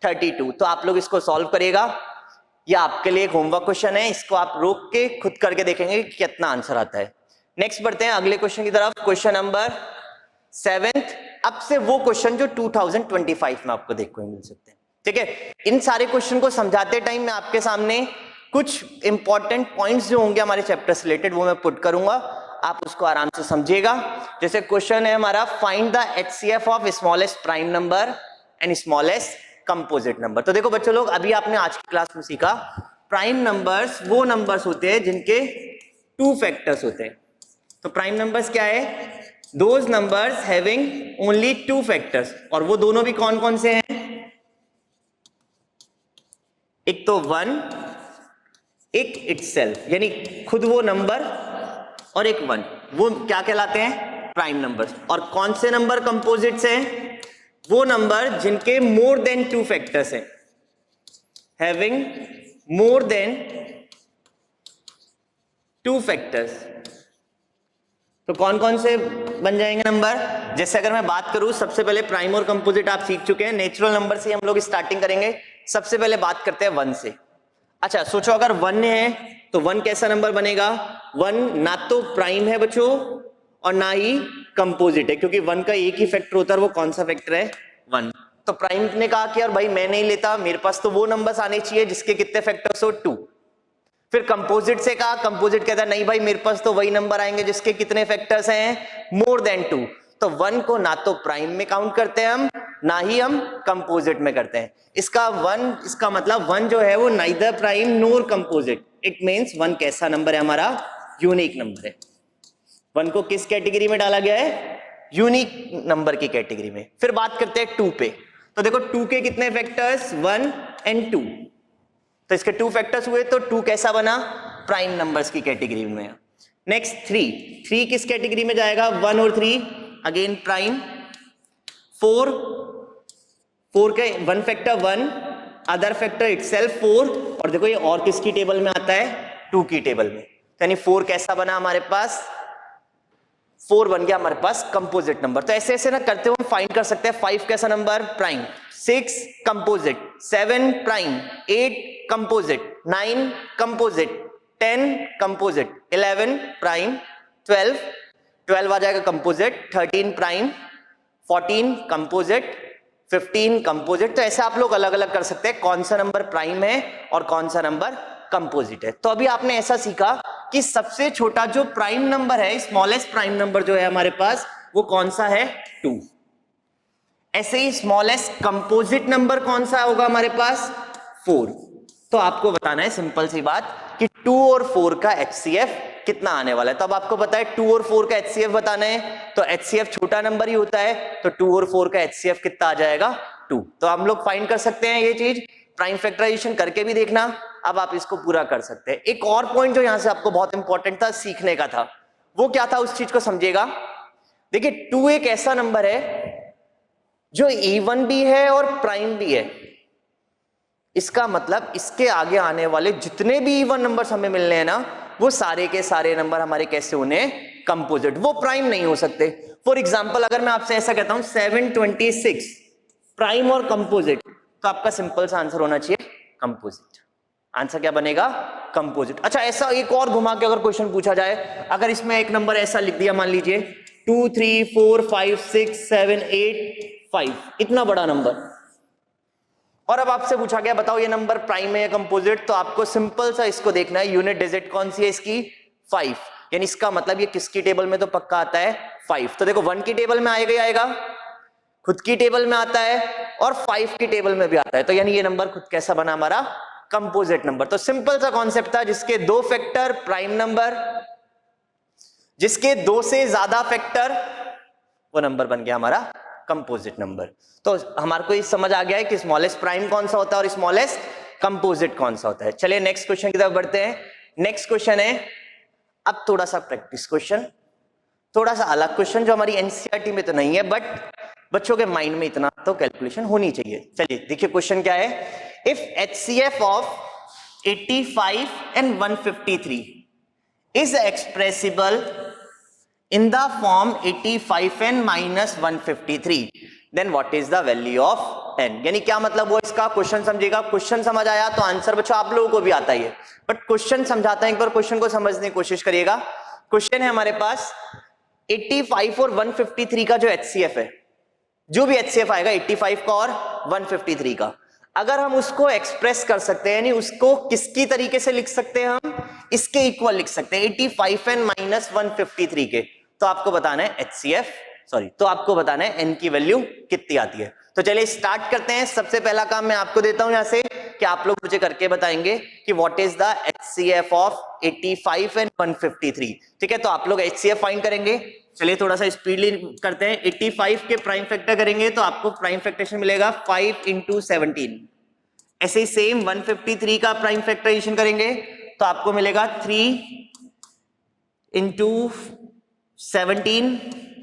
32। तो आप लोग इसको सॉल्व करिएगा। ये आपके लिए एक होमवर्क क्वेश्चन है, इसको आप रोक के खुद करके देखेंगे कि कितना आंसर आता है। नेक्स्ट बढ़ते हैं अगले क्वेश्चन की तरफ, क्वेश्चन नंबर 7। अब से वो क्वेश्चन जो 2025 में आपको देखने को मिल सकते हैं। ठीक है, इन सारे क्वेश्चन को समझाते टाइम मैं आपके सामने कुछ इंपॉर्टेंट पॉइंट्स जो होंगे हमारे चैप्टर से रिलेटेड वो मैं पुट करूंगा, आप उसको आराम से समझिएगा। जैसे क्वेश्चन है हमारा find the HCF of smallest prime number and smallest composite number. तो देखो बच्चों लोग, अभी आपने आज की क्लास में सीखा प्राइम नंबर्स वो नंबर्स होते हैं जिनके 2 फैक्टर्स होते हैं। तो प्राइम नंबर्स क्या है? Those numbers having only 2 factors. और वो दोनों भी कौन कौन से हैं? एक तो 1, एक इटसेल्फ, यानी खुद वो नंबर, और एक 1, वो क्या कहलाते हैं? Prime numbers. और कौन से नंबर कंपोजिट्स हैं? वो नंबर जिनके मोर देन 2 फैक्टर्स हैं, हैविंग मोर देन 2 फैक्टर्स। तो कौन कौन से बन जाएंगे नंबर? जैसे अगर मैं बात करूं, सबसे पहले प्राइम और कंपोजिट आप सीख चुके हैं, नेचुरल नंबर से हम लोग स्टार्टिंग करेंगे। सबसे पहले बात करते हैं 1 से। अच्छा सोचो, अगर 1 है तो 1 कैसा नंबर बनेगा? 1 ना तो प्राइम है बच्चों और ना ही कंपोजिट है, क्योंकि 1 का एक ही फैक्टर होता है। वो कौन सा फैक्टर है? 1। तो प्राइम ने कहा कि यार भाई मैं नहीं लेता, मेरे पास तो वो नंबर्स आने चाहिए जिसके कितने फैक्टर्स हो? 2। फिर कंपोजिट से कहा, कंपोजिट कहता है नहीं भाई मेरे पास तो वही नंबर आएंगे जिसके कितने फैक्टर्स हैं? More than 2। तो 1 को ना तो प्राइम में काउंट करते हैं हम, ना ही हम कंपोजिट में करते हैं। इसका मतलब 1 जो है वो neither prime NOR composite. It means 1 कैसा नंबर है? हमारा यूनिक नंबर है। 1 को किस कैटेगरी में डाला गया है? यूनिक नंबर की कैटेगरी में। फिर बात करते हैं 2 पे। तो देखो 2 के कितने फैक्टर्स? 1 एंड 2। तो इसके 2 फैक्टर्स हुए, तो 2 कैसा बना? प्राइम नंबर्स की कैटेगरी में। नेक्स्ट 3 किस कैटेगरी में जाएगा? 1 और 3 अगेन प्राइम। 4 के 1 फैक्टर 1, अदर फैक्टर इटसेल्फ 4। और देखो ये और किसकी टेबल में आता है? 2 की टेबल में। यानी 4 कैसा बना हमारे पास? 4 बन गया हमारे पास कंपोजिट नंबर। तो ऐसे ऐसे ना करते हुए फाइंड कर सकते हैं 5 कैसा number? Prime. 6 composite, 7 prime, 8 composite, 9 composite, 10 composite, 11 prime, 12 आ जाएगा कंपोजिट, 13 प्राइम, 14 कंपोजिट, 15 कंपोजिट। तो ऐसे आप लोग अलग अलग कर सकते हैं कौन सा नंबर प्राइम है और कौन सा नंबर कंपोजिट है। तो अभी आपने ऐसा सीखा कि सबसे छोटा जो प्राइम नंबर है, स्मॉलेस्ट प्राइम नंबर जो है हमारे पास, वो कौन सा है? 2। ऐसे ही स्मॉलेस्ट कंपोजिट नंबर कौन सा होगा हमारे पास? 4। तो आपको बताना है सिंपल सी बात कि 2 और 4 का HCF कितना आने वाला है। तो अब आपको पता है 2 और 4 का HCF बताना है, तो HCF छोटा नंबर ही होता है, तो 2 और 4 का HCF कितना आ जाएगा? 2। तो हम लोग फाइंड कर सकते हैं ये चीज, प्राइम फैक्टराइजेशन करके भी देखना। अब आप इसको पूरा कर सकते हैं। एक और पॉइंट जो यहां से आपको बहुत इंपॉर्टेंट था, सीखने का था, वो क्या था, उस चीज को समझिएगा। देखिए 2 एक ऐसा नंबर है जो इवन भी है और प्राइम भी है। इसका मतलब इसके आगे आने वाले जितने भी इवन नंबर्स हमें मिलने हैं ना, वो सारे के सारे नंबर हमारे कैसे होने? कंपोजिट। वो प्राइम नहीं हो सकते। फॉर एग्जांपल अगर मैं आपसे ऐसा कहता हूं 726 प्राइम और कंपोजिट, तो आपका सिंपल सा आंसर होना चाहिए कंपोजिट। आंसर क्या बनेगा? कंपोजिट। अच्छा, ऐसा एक और घुमा के अगर क्वेश्चन पूछा जाए, अगर इसमें एक नंबर ऐसा लिख दिया, मान लीजिए 2 3 4 5 6 7 8 5, इतना बड़ा नंबर, और अब आपसे पूछा गया बताओ ये नंबर प्राइम है या कंपोजिट, तो आपको सिंपल सा इसको देखना है, यूनिट डिजिट कौन सी है इसकी? 5। यानी इसका मतलब ये किसकी टेबल में तो पक्का आता है? 5। तो देखो 1 की टेबल में आएगा ही आएगा, खुद की टेबल में आता है, और 5 की टेबल में भी आता है। तो यानी ये नंबर खुद कैसा बना हमारा? Composite number. तो सिंपल सा कॉन्सेप्ट था, जिसके 2 फैक्टर प्राइम नंबर, जिसके 2 से ज्यादा फैक्टर, वो नंबर बन गया हमारा कंपोजिट नंबर। तो हमारे को ये समझ आ गया है कि स्मॉलेस्ट प्राइम कौन सा होता है और स्मॉलेस्ट कंपोजिट कौन सा होता है। चलिए नेक्स्ट क्वेश्चन की तरफ बढ़ते हैं। नेक्स्ट क्वेश्चन है, अब थोड़ा सा प्रैक्टिस क्वेश्चन, थोड़ा सा अलग क्वेश्चन, जो हमारी एनसीईआरटी में तो नहीं है, बट बच्चों के माइंड में इतना तो कैलकुलेशन होनी चाहिए। चलिए देखिए क्वेश्चन क्या है। If HCF of 85 and 153 is expressible in the form 85n minus 153, then what is the value of n? यानी क्या मतलब वो इसका क्वेश्चन समझेगा। क्वेश्चन समझ आया तो आंसर बच्चों आप लोगों को भी आता ही है, बट क्वेश्चन समझाता है, एक बार क्वेश्चन को समझने की कोशिश करिएगा। क्वेश्चन है हमारे पास 85 और 153 का जो HCF है, जो भी HCF आएगा 85 का और 153 का, अगर हम उसको एक्सप्रेस कर सकते हैं, यानी उसको किसकी तरीके से लिख सकते हैं, हम इसके इक्वल लिख सकते हैं 85n माइनस 153 के, तो आपको बताना है HCF, सॉरी, तो आपको बताना है n की वैल्यू कितनी आती है। तो चलिए स्टार्ट करते हैं। सबसे पहला काम मैं आपको देता हूं यहां से, कि आप लोग मुझे करके बताएंगे कि what is the HCF of 85 and 153। ठीक है, तो आप लोग HCF फाइंड करेंगे। चलिए थोड़ा सा स्पीडली करते हैं। 85 के प्राइम फैक्टर करेंगे तो आपको प्राइम फैक्टरेशन मिलेगा 5 × 17। ऐसे ही सेम 153 का प्राइम फैक्टराइजेशन करेंगे तो आपको मिलेगा 3 × 17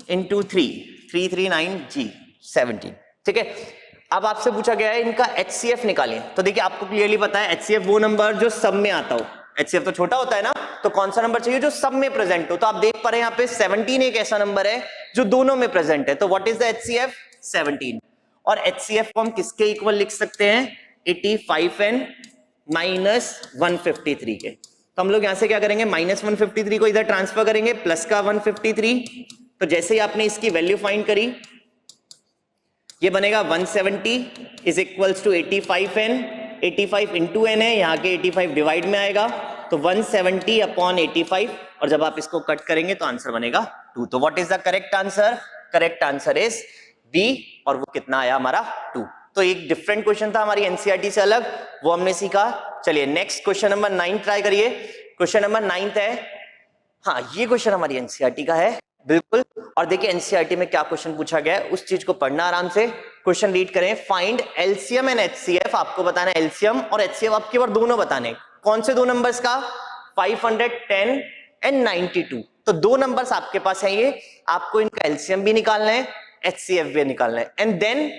× 3, 339G 17। ठीक है, अब आपसे पूछा गया है इनका HCF निकालिए। तो देखिए आपको क्लियरली पता है HCF वो नंबर जो सब में आता हो। HCF तो छोटा होता है ना, तो कौन सा नंबर चाहिए जो सब में प्रेजेंट हो। तो आप देख पा रहे हैं यहाँ पे 17 एक ऐसा नंबर है जो दोनों में प्रेजेंट है। तो व्हाट इज द HCF? 17। और HCF को हम किसके इक्वल लिख सकते हैं? 85n माइनस 153 के। तो हम लोग यहां से क्या करेंगे, माइनस 153 को इधर ट्रांसफर करेंगे, प्लस का 153। तो जैसे ही आपने इसकी वैल्यू फाइंड करी, ये बनेगा 170 is equals to 85n, 85 into n है, यहाँ के 85 डिवाइड में आएगा, तो 170 अपॉन 85, और जब आप इसको कट करेंगे तो आंसर बनेगा 2। तो what is the correct answer? Correct answer is B, और वो कितना आया हमारा? 2। तो एक डिफरेंट क्वेश्चन था हमारी एनसीईआरटी से अलग, वो हमने सीखा। चलिए नेक्स्ट क्वेश्चन नंबर 9 ट्राई करिए। क्वेश्चन नंबर 9 है, हाँ ये क्वेश्चन हमारी एनसीईआरटी का है बिल्कुल। और देखिए एनसीईआरटी में क्या क्वेश्चन पूछा गया है, उस चीज को पढ़ना आराम से। क्वेश्चन रीड करें, फाइंड एलसीएम एंड एचसीएफ। आपको बताना है एलसीएम और एचसीएफ, आपके बार दोनों बताने। कौन से दो नंबर्स का? 510 एंड 92। तो दो नंबर्स आपके पास है ये, आपको इनका एलसीएम भी निकालना है, एचसीएफ भी निकालना है, एंड देन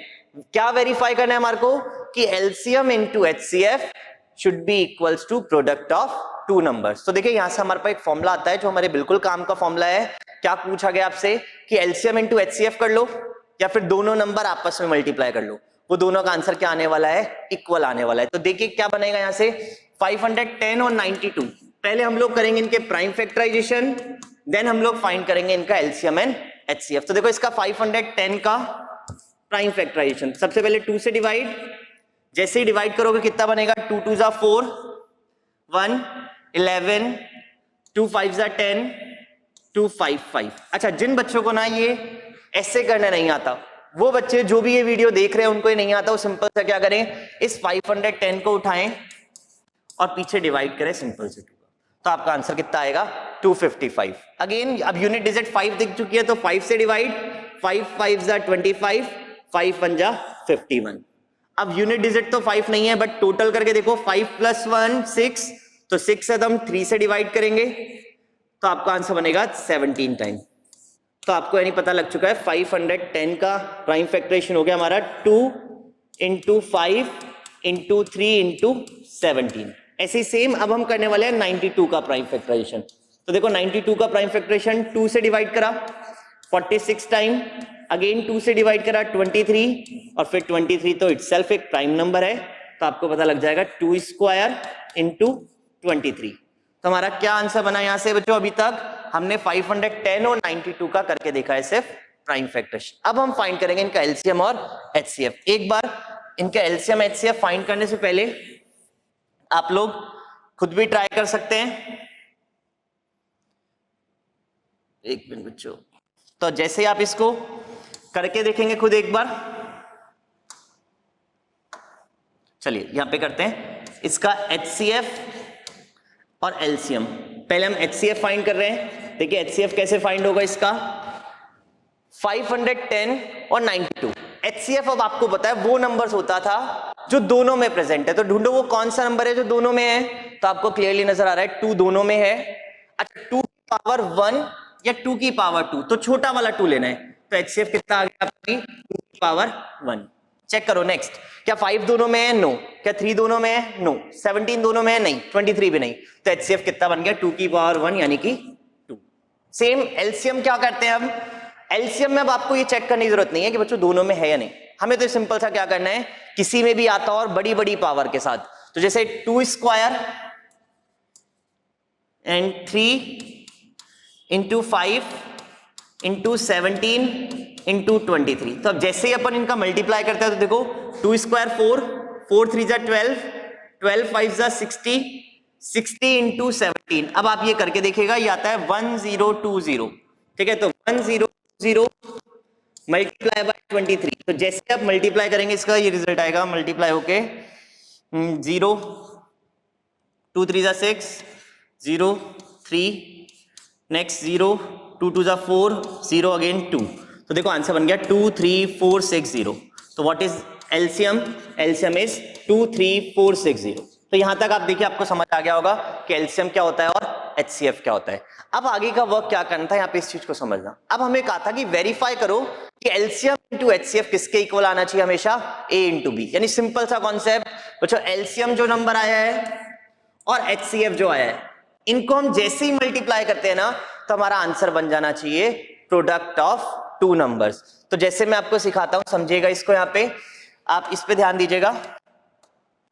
क्या वेरीफाई करना है हमारे को कि LCM into HCF should be equals to product of two numbers. तो देखिए यहां से हमारे पास एक फॉर्मूला आता है जो हमारे बिल्कुल काम का फॉर्मूला है। क्या पूछा गया आपसे कि एलसीएम इनटू एचसीएफ कर लो या फिर दोनों नंबर आपस में मल्टीप्लाई कर लो। वो दोनों का आंसर क्या आने वाला है? इक्वल आने वाला है। तो देखिए क्या बनेगा यहां से 510 और 92। पहले हम लोग करेंगे इनके प्राइम फैक्टराइजेशन, देन हम लोग फाइंड करेंगे इनका एलसीएम एंड एचसीएफ। तो देखो इसका 510 का प्राइम फैक्टराइजेशन, सबसे पहले 2 से डिवाइड, जैसे ही डिवाइड करोगे कितना बनेगा? 2 2 जा 4, 1 11, 2 5 जा 10, 2 5 5। अच्छा, जिन बच्चों को ना ये ऐसे करना नहीं आता। वो बच्चे जो भी ये वीडियो देख रहे हैं उनको ये नहीं आता, वो सिंपल सा क्या करें, इस 510 को उठाएं और पीछे डिवाइड करें सिंपल से 2, तो आपका आंसर कितना आएगा 255। अगेन अब यूनिट डिजिट 5 दिख चुकी है तो 5 से डिवाइड, 5 5 जा 25, 5 1 जा 51। अब यूनिट डिजिट तो 5 नहीं है बट टोटल करके देखो 5 + 1 6, तो 6 से हम 3 से डिवाइड करेंगे तो आपका आंसर बनेगा 17 टाइम। तो आपको यानी पता लग चुका है 510 का प्राइम फैक्टराइजेशन हो गया हमारा 2 × 5 × 3 × 17। ऐसे ही सेम अब हम करने वाले हैं 92 का प्राइम फैक्टराइजेशन। तो देखो 92 का प्राइम फैक्टराइजेशन 2 से डिवाइड करा 46 टाइम, अगेन 2 से डिवाइड करा 23, और फिर 23 तो इटसेल्फ एक प्राइम नंबर है, तो आपको पता लग जाएगा 2² × 23। तो हमारा क्या आंसर बना यहां से बच्चों, अभी तक हमने 510 और 92 का करके देखा है सिर्फ प्राइम फैक्टराइजेशन। अब हम फाइंड करेंगे इनका एलसीएम और एचसीएफ। एक बार इनका एलसीएम एचसीएफ फाइंड करने से पहले आप लोग खुद भी ट्राई कर सकते हैं। एक मिनट बच्चों, तो जैसे ही आप इसको करके देखेंगे खुद एक बार, चलिए यहां पे करते हैं इसका एचसीएफ और एलसीएम। पहले हम एचसीएफ फाइंड कर रहे हैं। देखिए एचसीएफ कैसे फाइंड होगा इसका, 510 और 92। एचसीएफ अब आपको पता है वो नंबर्स होता था जो दोनों में प्रेजेंट है, तो ढूंढो वो कौन सा नंबर है जो दोनों में है। तो आपको क्लियरली नजर आ रहा है 2 दोनों में है। अच्छा 2 की पावर 1 या 2 की पावर 2, तो छोटा वाला 2 लेना है। तो एचसीएफ कितना आ गया आपकी 2 की पावर 1। चेक करो नेक्स्ट, क्या 5 दोनों में है? नो। क्या 3 दोनों में है? नो। 17 दोनों में है? नहीं। 23 भी नहीं। तो एचसीएफ कितना बन गया 2 की पावर 1 यानी कि 2। सेम एलसीएम क्या करते हैं, अब एलसीएम में अब आपको ये चेक करने की जरूरत नहीं है कि बच्चों दोनों में है या नहीं, हमें तो सिंपल सा क्या करना है, किसी में भी आता और बड़ी बड़ी पावर के साथ। तो जैसे 2² एंड 3 × 5 × 17 × 23। तो अब जैसे ही अपन इनका मल्टीप्लाई करते हैं तो देखो 2² 4, 4 3 जा 12, 12 5 जा 60, 60 × 17। अब आप ये करके देखिएगा, ये आता है 1020। ठीक है, तो 1020 मल्टीप्लाई बाय 23। तो जैसे आप मल्टीप्लाई करेंगे इसका ये रिजल्ट आएगा, मल्टीप्लाई होके 0 2 3 जा 6, 0 3, नेक्स्ट 0 2 2 जा 4, 0 अगेन 2। तो देखो आंसर बन गया 2 3 4 6 0। तो what is LCM? LCM is 2 3 4 6 0। तो यहां तक आप देखिए आपको समझ आ गया होगा कि एलसीएम क्या होता है और एचसीएफ क्या होता है। अब आगे का वर्क क्या करना था, यहाँ पे इस चीज को समझना। अब हमें कहा था कि वेरीफाई करो कि एलसीएम इंटू एचसीएफ किसके इक्वल आना चाहिए, हमेशा ए इंटू बी। यानी सिंपल सा कॉन्सेप्ट बच्चों, एलसीएम जो नंबर आया है और एचसीएफ जो आया है, इनको हम जैसे ही मल्टीप्लाई करते हैं ना तो हमारा आंसर बन जाना चाहिए प्रोडक्ट ऑफ 2 नंबर्स। तो जैसे मैं आपको सिखाता हूं, समझिएगा इसको, यहाँ पे आप इस पे ध्यान दीजिएगा।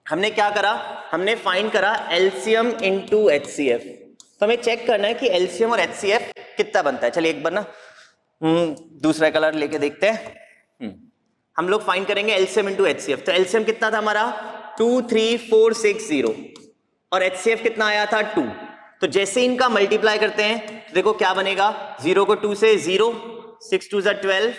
हमने क्या करा, हमने फाइंड करा एलसीएम इंटू एचसीएफ। तो हमें चेक करना है कि एलसीएम और एचसीएफ कितना बनता है। चलिए एक बार ना दूसरा कलर लेके देखते हैं। हम लोग फाइंड करेंगे एलसीएम इंटू एचसीएफ। तो एलसीएम कितना था हमारा 2 3 4 6 0 और एचसीएफ कितना आया था 2। तो जैसे इनका मल्टीप्लाई करते हैं तो देखो क्या बनेगा, 0 को 2 से 0, 6 2 जा 12,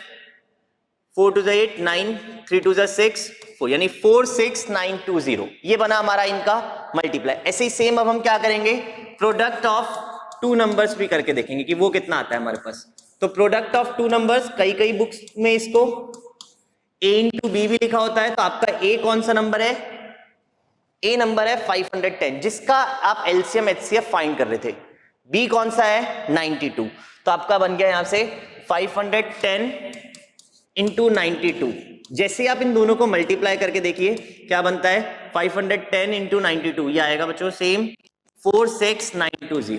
4 2 जा 8 9, 3 2 जा 6 4, यानी 4 6 9 2 0। ये बना हमारा इनका मल्टीप्लाई। ऐसे ही सेम अब हम क्या करेंगे, प्रोडक्ट ऑफ 2 नंबर्स भी करके देखेंगे कि वो कितना आता है हमारे पास। तो प्रोडक्ट ऑफ 2 नंबर्स, कई कई बुक्स में इसको a इंटू बी भी लिखा होता है। तो आपका a कौन सा नंबर है, ए नंबर है 510 जिसका आप एलसीएम एचसीएफ फाइंड कर रहे थे। बी कौन सा है 92। तो आपका बन गया यहां से 510 इंटू 92। जैसे आप इन दोनों को मल्टीप्लाई करके देखिए क्या बनता है, 510 इंटू 92, ये आएगा बच्चों सेम 46920।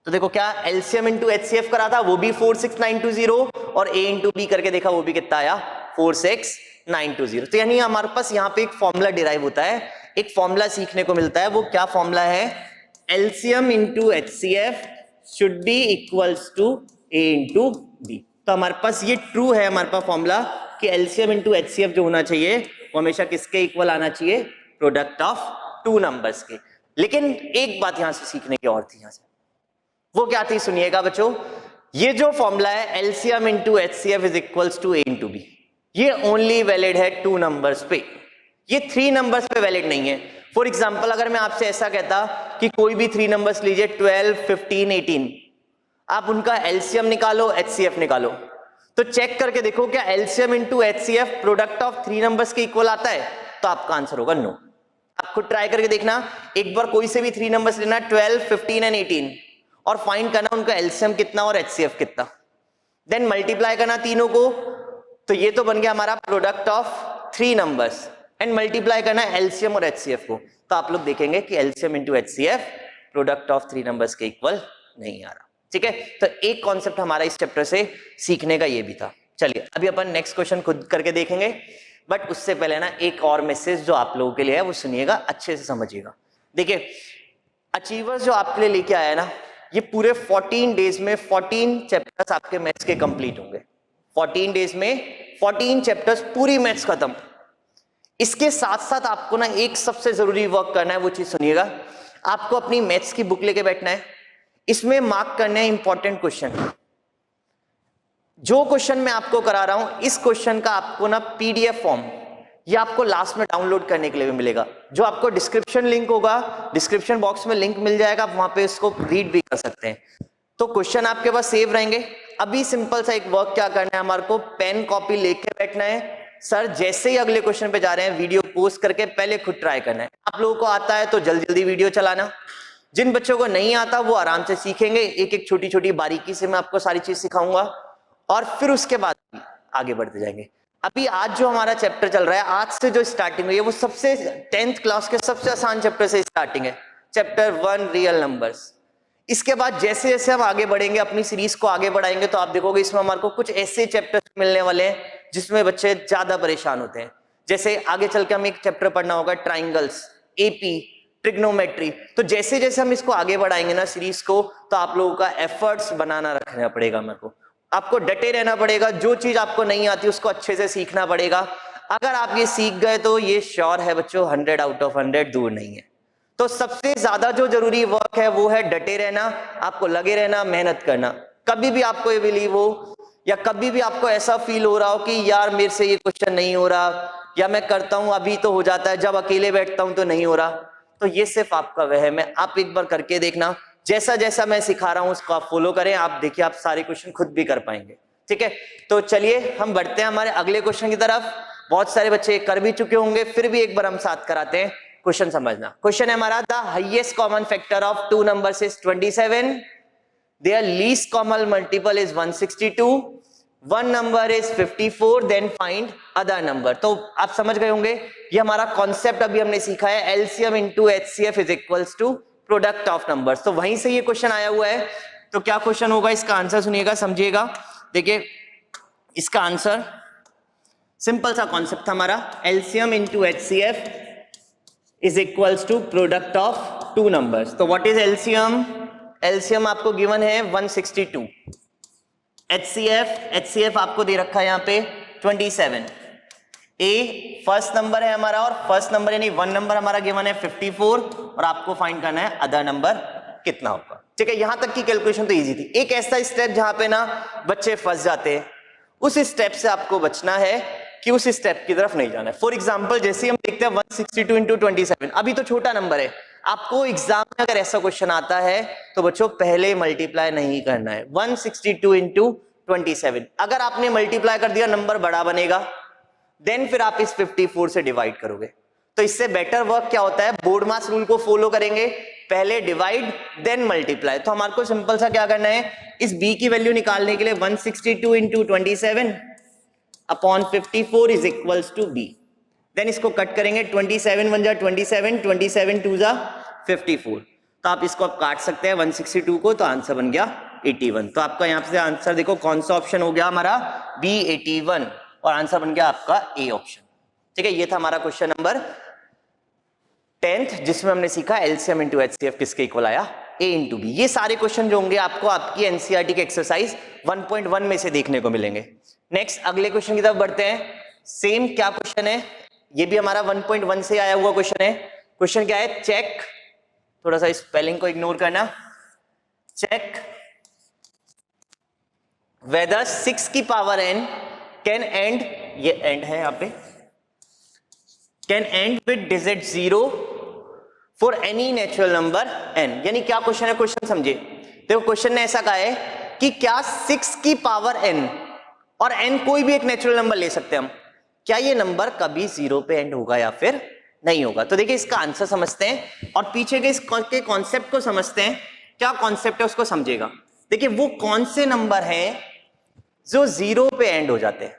तो देखो क्या एलसीएम इंटू एचसीएफ करा था वो भी 46920 और ए इंटू बी करके देखा वो भी कितना आया 46920। तो यानी हमारे पास यहाँ पे एक फॉर्मूला डिराइव होता है, एक फॉर्मूला सीखने को मिलता है। वो क्या फॉर्मूला है, LCM into HCF should be equals to a into b. तो हमारे पास ये ट्रू है हमारे पास फॉर्मूला कि एलसीएम इंटू एचसीएफ जो होना चाहिए वो हमेशा किसके इक्वल आना चाहिए, प्रोडक्ट ऑफ 2 नंबर्स के। लेकिन एक बात यहां से सीखने की और थी, यहां से वो क्या थी सुनिएगा बच्चों। ये जो फॉर्मूला है LCM into HCF is equals to a into b, ये ओनली वैलिड है 2 नंबर्स पे, ये 3 नंबर्स पे वैलिड नहीं है। फॉर एग्जांपल अगर मैं आपसे ऐसा कहता कि कोई भी 3 नंबर्स लीजिए 12, 15, 18, आप उनका एलसीएम निकालो, एचसीएफ निकालो, तो चेक करके देखो क्या LCM into HCF product of 3 numbers के इक्वल आता है, तो आपका आंसर होगा नो। आप खुद ट्राई करके देखना, एक बार कोई से भी 3 नंबर्स लेना 12, 15 एंड 18 और फाइंड करना उनका एलसीएम कितना और एचसीएफ कितना, देन मल्टीप्लाई करना तीनों को, तो ये तो बन गया हमारा product of 3 numbers and multiply करना एलसीएम और एचसीएफ को, तो आप लोग देखेंगे कि LCM into HCF product of 3 numbers के इक्वल नहीं आ रहा। ठीक है, तो एक कॉन्सेप्ट हमारा इस चैप्टर से सीखने का ये भी था। चलिए अभी अपन नेक्स्ट क्वेश्चन खुद करके देखेंगे, बट उससे पहले ना एक और मैसेज जो आप लोगों के लिए है वो सुनिएगा, अच्छे से समझिएगा। देखिए अचीवर्स जो आपके लिए लेके आया है ना, ये पूरे 14 डेज में 14 चैप्टर्स आपके मैथ्स के कंप्लीट होंगे। 14 डेज में 14 चैप्टर्स पूरी मैथ्स खत्म। इसके साथ साथ आपको ना एक सबसे जरूरी वर्क करना है, वो चीज सुनिएगा, आपको अपनी मैथ्स की बुक लेके बैठना है, इसमें मार्क करने हैं इंपॉर्टेंट क्वेश्चन। जो क्वेश्चन मैं आपको करा रहा हूं इस क्वेश्चन का आपको ना पीडीएफ फॉर्म ये आपको लास्ट में डाउनलोड करने के लिए भी मिलेगा, जो आपको डिस्क्रिप्शन लिंक होगा, डिस्क्रिप्शन बॉक्स में लिंक मिल जाएगा, आप वहां पे इसको रीड भी कर सकते हैं। तो क्वेश्चन आपके पास सेव रहेंगे। अभी सिंपल सा एक वर्क क्या करना है, हमारे को पेन कॉपी लेके बैठना है। सर जैसे ही अगले क्वेश्चन पे जा रहे हैं वीडियो पोस्ट करके पहले खुद ट्राई करना है। आप लोगों को आता है तो जल्दी जल्दी वीडियो चलाना, जिन बच्चों को नहीं आता वो आराम से सीखेंगे, एक एक छोटी छोटी बारीकी से मैं आपको सारी चीज सिखाऊंगा और फिर उसके बाद आगे बढ़ते जाएंगे। अभी आज जो हमारा चैप्टर चल रहा है, आज से जो स्टार्टिंग हुई है वो सबसे 10th क्लास के सबसे आसान चैप्टर से स्टार्टिंग है, चैप्टर 1 रियल नंबर्स। इसके बाद जैसे जैसे हम आगे बढ़ेंगे, अपनी सीरीज को आगे बढ़ाएंगे, तो आप देखोगे इसमें हमारे को कुछ ऐसे चैप्टर्स मिलने वाले हैं जिसमें बच्चे ज्यादा परेशान होते हैं। जैसे आगे चल के हमें एक चैप्टर पढ़ना होगा ट्राइंगल्स, एपी, ट्रिग्नोमेट्री। तो जैसे जैसे हम इसको आगे बढ़ाएंगे ना सीरीज को, तो आप लोगों का एफर्ट्स बनाना रखना पड़ेगा, मेरे को आपको डटे रहना पड़ेगा, जो चीज आपको नहीं आती उसको अच्छे से सीखना पड़ेगा। अगर आप ये सीख गए तो ये श्योर है बच्चों 100 आउट ऑफ 100 दूर नहीं है। तो सबसे ज्यादा जो जरूरी वर्क है वो है डटे रहना, आपको लगे रहना, मेहनत करना। कभी भी आपको ये बिलीव हो या कभी भी आपको ऐसा फील हो रहा हो कि यार मेरे से ये क्वेश्चन नहीं हो रहा, या मैं करता हूं अभी तो हो जाता है, जब अकेले बैठता हूं तो नहीं हो रहा, तो ये सिर्फ आपका वहम है। आप एक बार करके देखना, जैसा जैसा मैं सिखा रहा हूं उसको आप फॉलो करें, आप देखिए आप सारे क्वेश्चन खुद भी कर पाएंगे। ठीक है, तो चलिए हम बढ़ते हैं हमारे अगले क्वेश्चन की तरफ। बहुत सारे बच्चे कर भी चुके होंगे, फिर भी एक बार हम साथ कराते हैं। क्वेश्चन समझना, क्वेश्चन है हमारा, the highest common factor of 2 numbers is 27, their least common multiple is 162, one number is 54, then find other number. तो आप समझ गए होंगे, ये हमारा कॉन्सेप्ट अभी हमने सीखा है, LCM into HCF is equals to product of numbers. तो वहीं से ये क्वेश्चन आया हुआ है। तो क्या क्वेश्चन होगा, इसका आंसर सुनिएगा, समझिएगा। देखिए इसका आंसर सिंपल सा कॉन्सेप्ट था हमारा, LCM into HCF is equals to product of 2 numbers. तो व्हाट इज एलसीएम? एलसीएम आपको गिवन है 162, एचसीएफ आपको दे रखा है यहाँ पे 27। ए फर्स्ट नंबर है हमारा, और फर्स्ट नंबर यानी 1 नंबर हमारा गिवन है 54, और आपको फाइंड करना है अदर नंबर कितना होगा। ठीक है, यहां तक की कैलकुलेशन तो इजी थी। एक ऐसा स्टेप जहां पे ना बच्चे फंस जाते हैं, उस स्टेप से आपको बचना है कि उस स्टेप की तरफ नहीं जाना है। फॉर एग्जांपल जैसे हम देखते हैं 162 इंटू 27, अभी तो छोटा नंबर है, आपको एग्जाम में अगर ऐसा क्वेश्चन आता है तो बच्चों पहले मल्टीप्लाई नहीं करना है। 162 इंटू 27, अगर आपने मल्टीप्लाई कर दिया नंबर बड़ा बनेगा, देन फिर आप इस 54 से डिवाइड करोगे। तो इससे बेटर वर्क क्या होता है, बोर्ड मास रूल को फॉलो करेंगे, पहले डिवाइड देन मल्टीप्लाई। तो हमारे को सिंपल सा क्या करना है, इस b की वैल्यू निकालने के लिए 162 into 27 upon 54 is equals to b। Then इसको कट करेंगे, 27 1 जा 27, 27 2 जा 54। तो आप इसको आप काट सकते हैं 162 को, तो आंसर बन गया 81। तो आपका यहाँ से आंसर देखो कौन सा ऑप्शन हो गया हमारा, B 81, और आंसर बन गया आपका ए ऑप्शन। ठीक है, ये था हमारा क्वेश्चन नंबर 10th, जिसमें हमने सीखा एलसीएम इंटू एचसीएफ किसके इक्वल आया, ए इंटू बी। ये सारे क्वेश्चन जो होंगे आपको आपकी एनसीईआरटी के एक्सरसाइज 1.1 में से देखने को मिलेंगे। नेक्स्ट अगले क्वेश्चन की तरफ बढ़ते हैं। सेम क्या क्वेश्चन है, ये भी हमारा 1.1 से आया हुआ क्वेश्चन है। क्वेश्चन क्या है, चेक, थोड़ा सा स्पेलिंग को इग्नोर करना, चेक whether 6 की पावर n कैन एंड, ये एंड है यहाँ पे, can and with digit 0 for any natural number n। यानी क्या क्वेश्चन है, क्वेश्चन समझिए। देखो क्वेश्चन ने ऐसा कहा है कि क्या 6 की पावर n और n कोई भी एक नेचुरल नंबर ले सकते हैं हम, क्या ये नंबर कभी 0 पे एंड होगा या फिर नहीं होगा। तो देखिए इसका आंसर समझते हैं और पीछे के इसके कॉन्सेप्ट को समझते हैं। क्या कॉन्सेप्ट है उसको समझिएगा। देखिए वो कौन से नंबर हैं जो 0 पे एंड हो जाते हैं,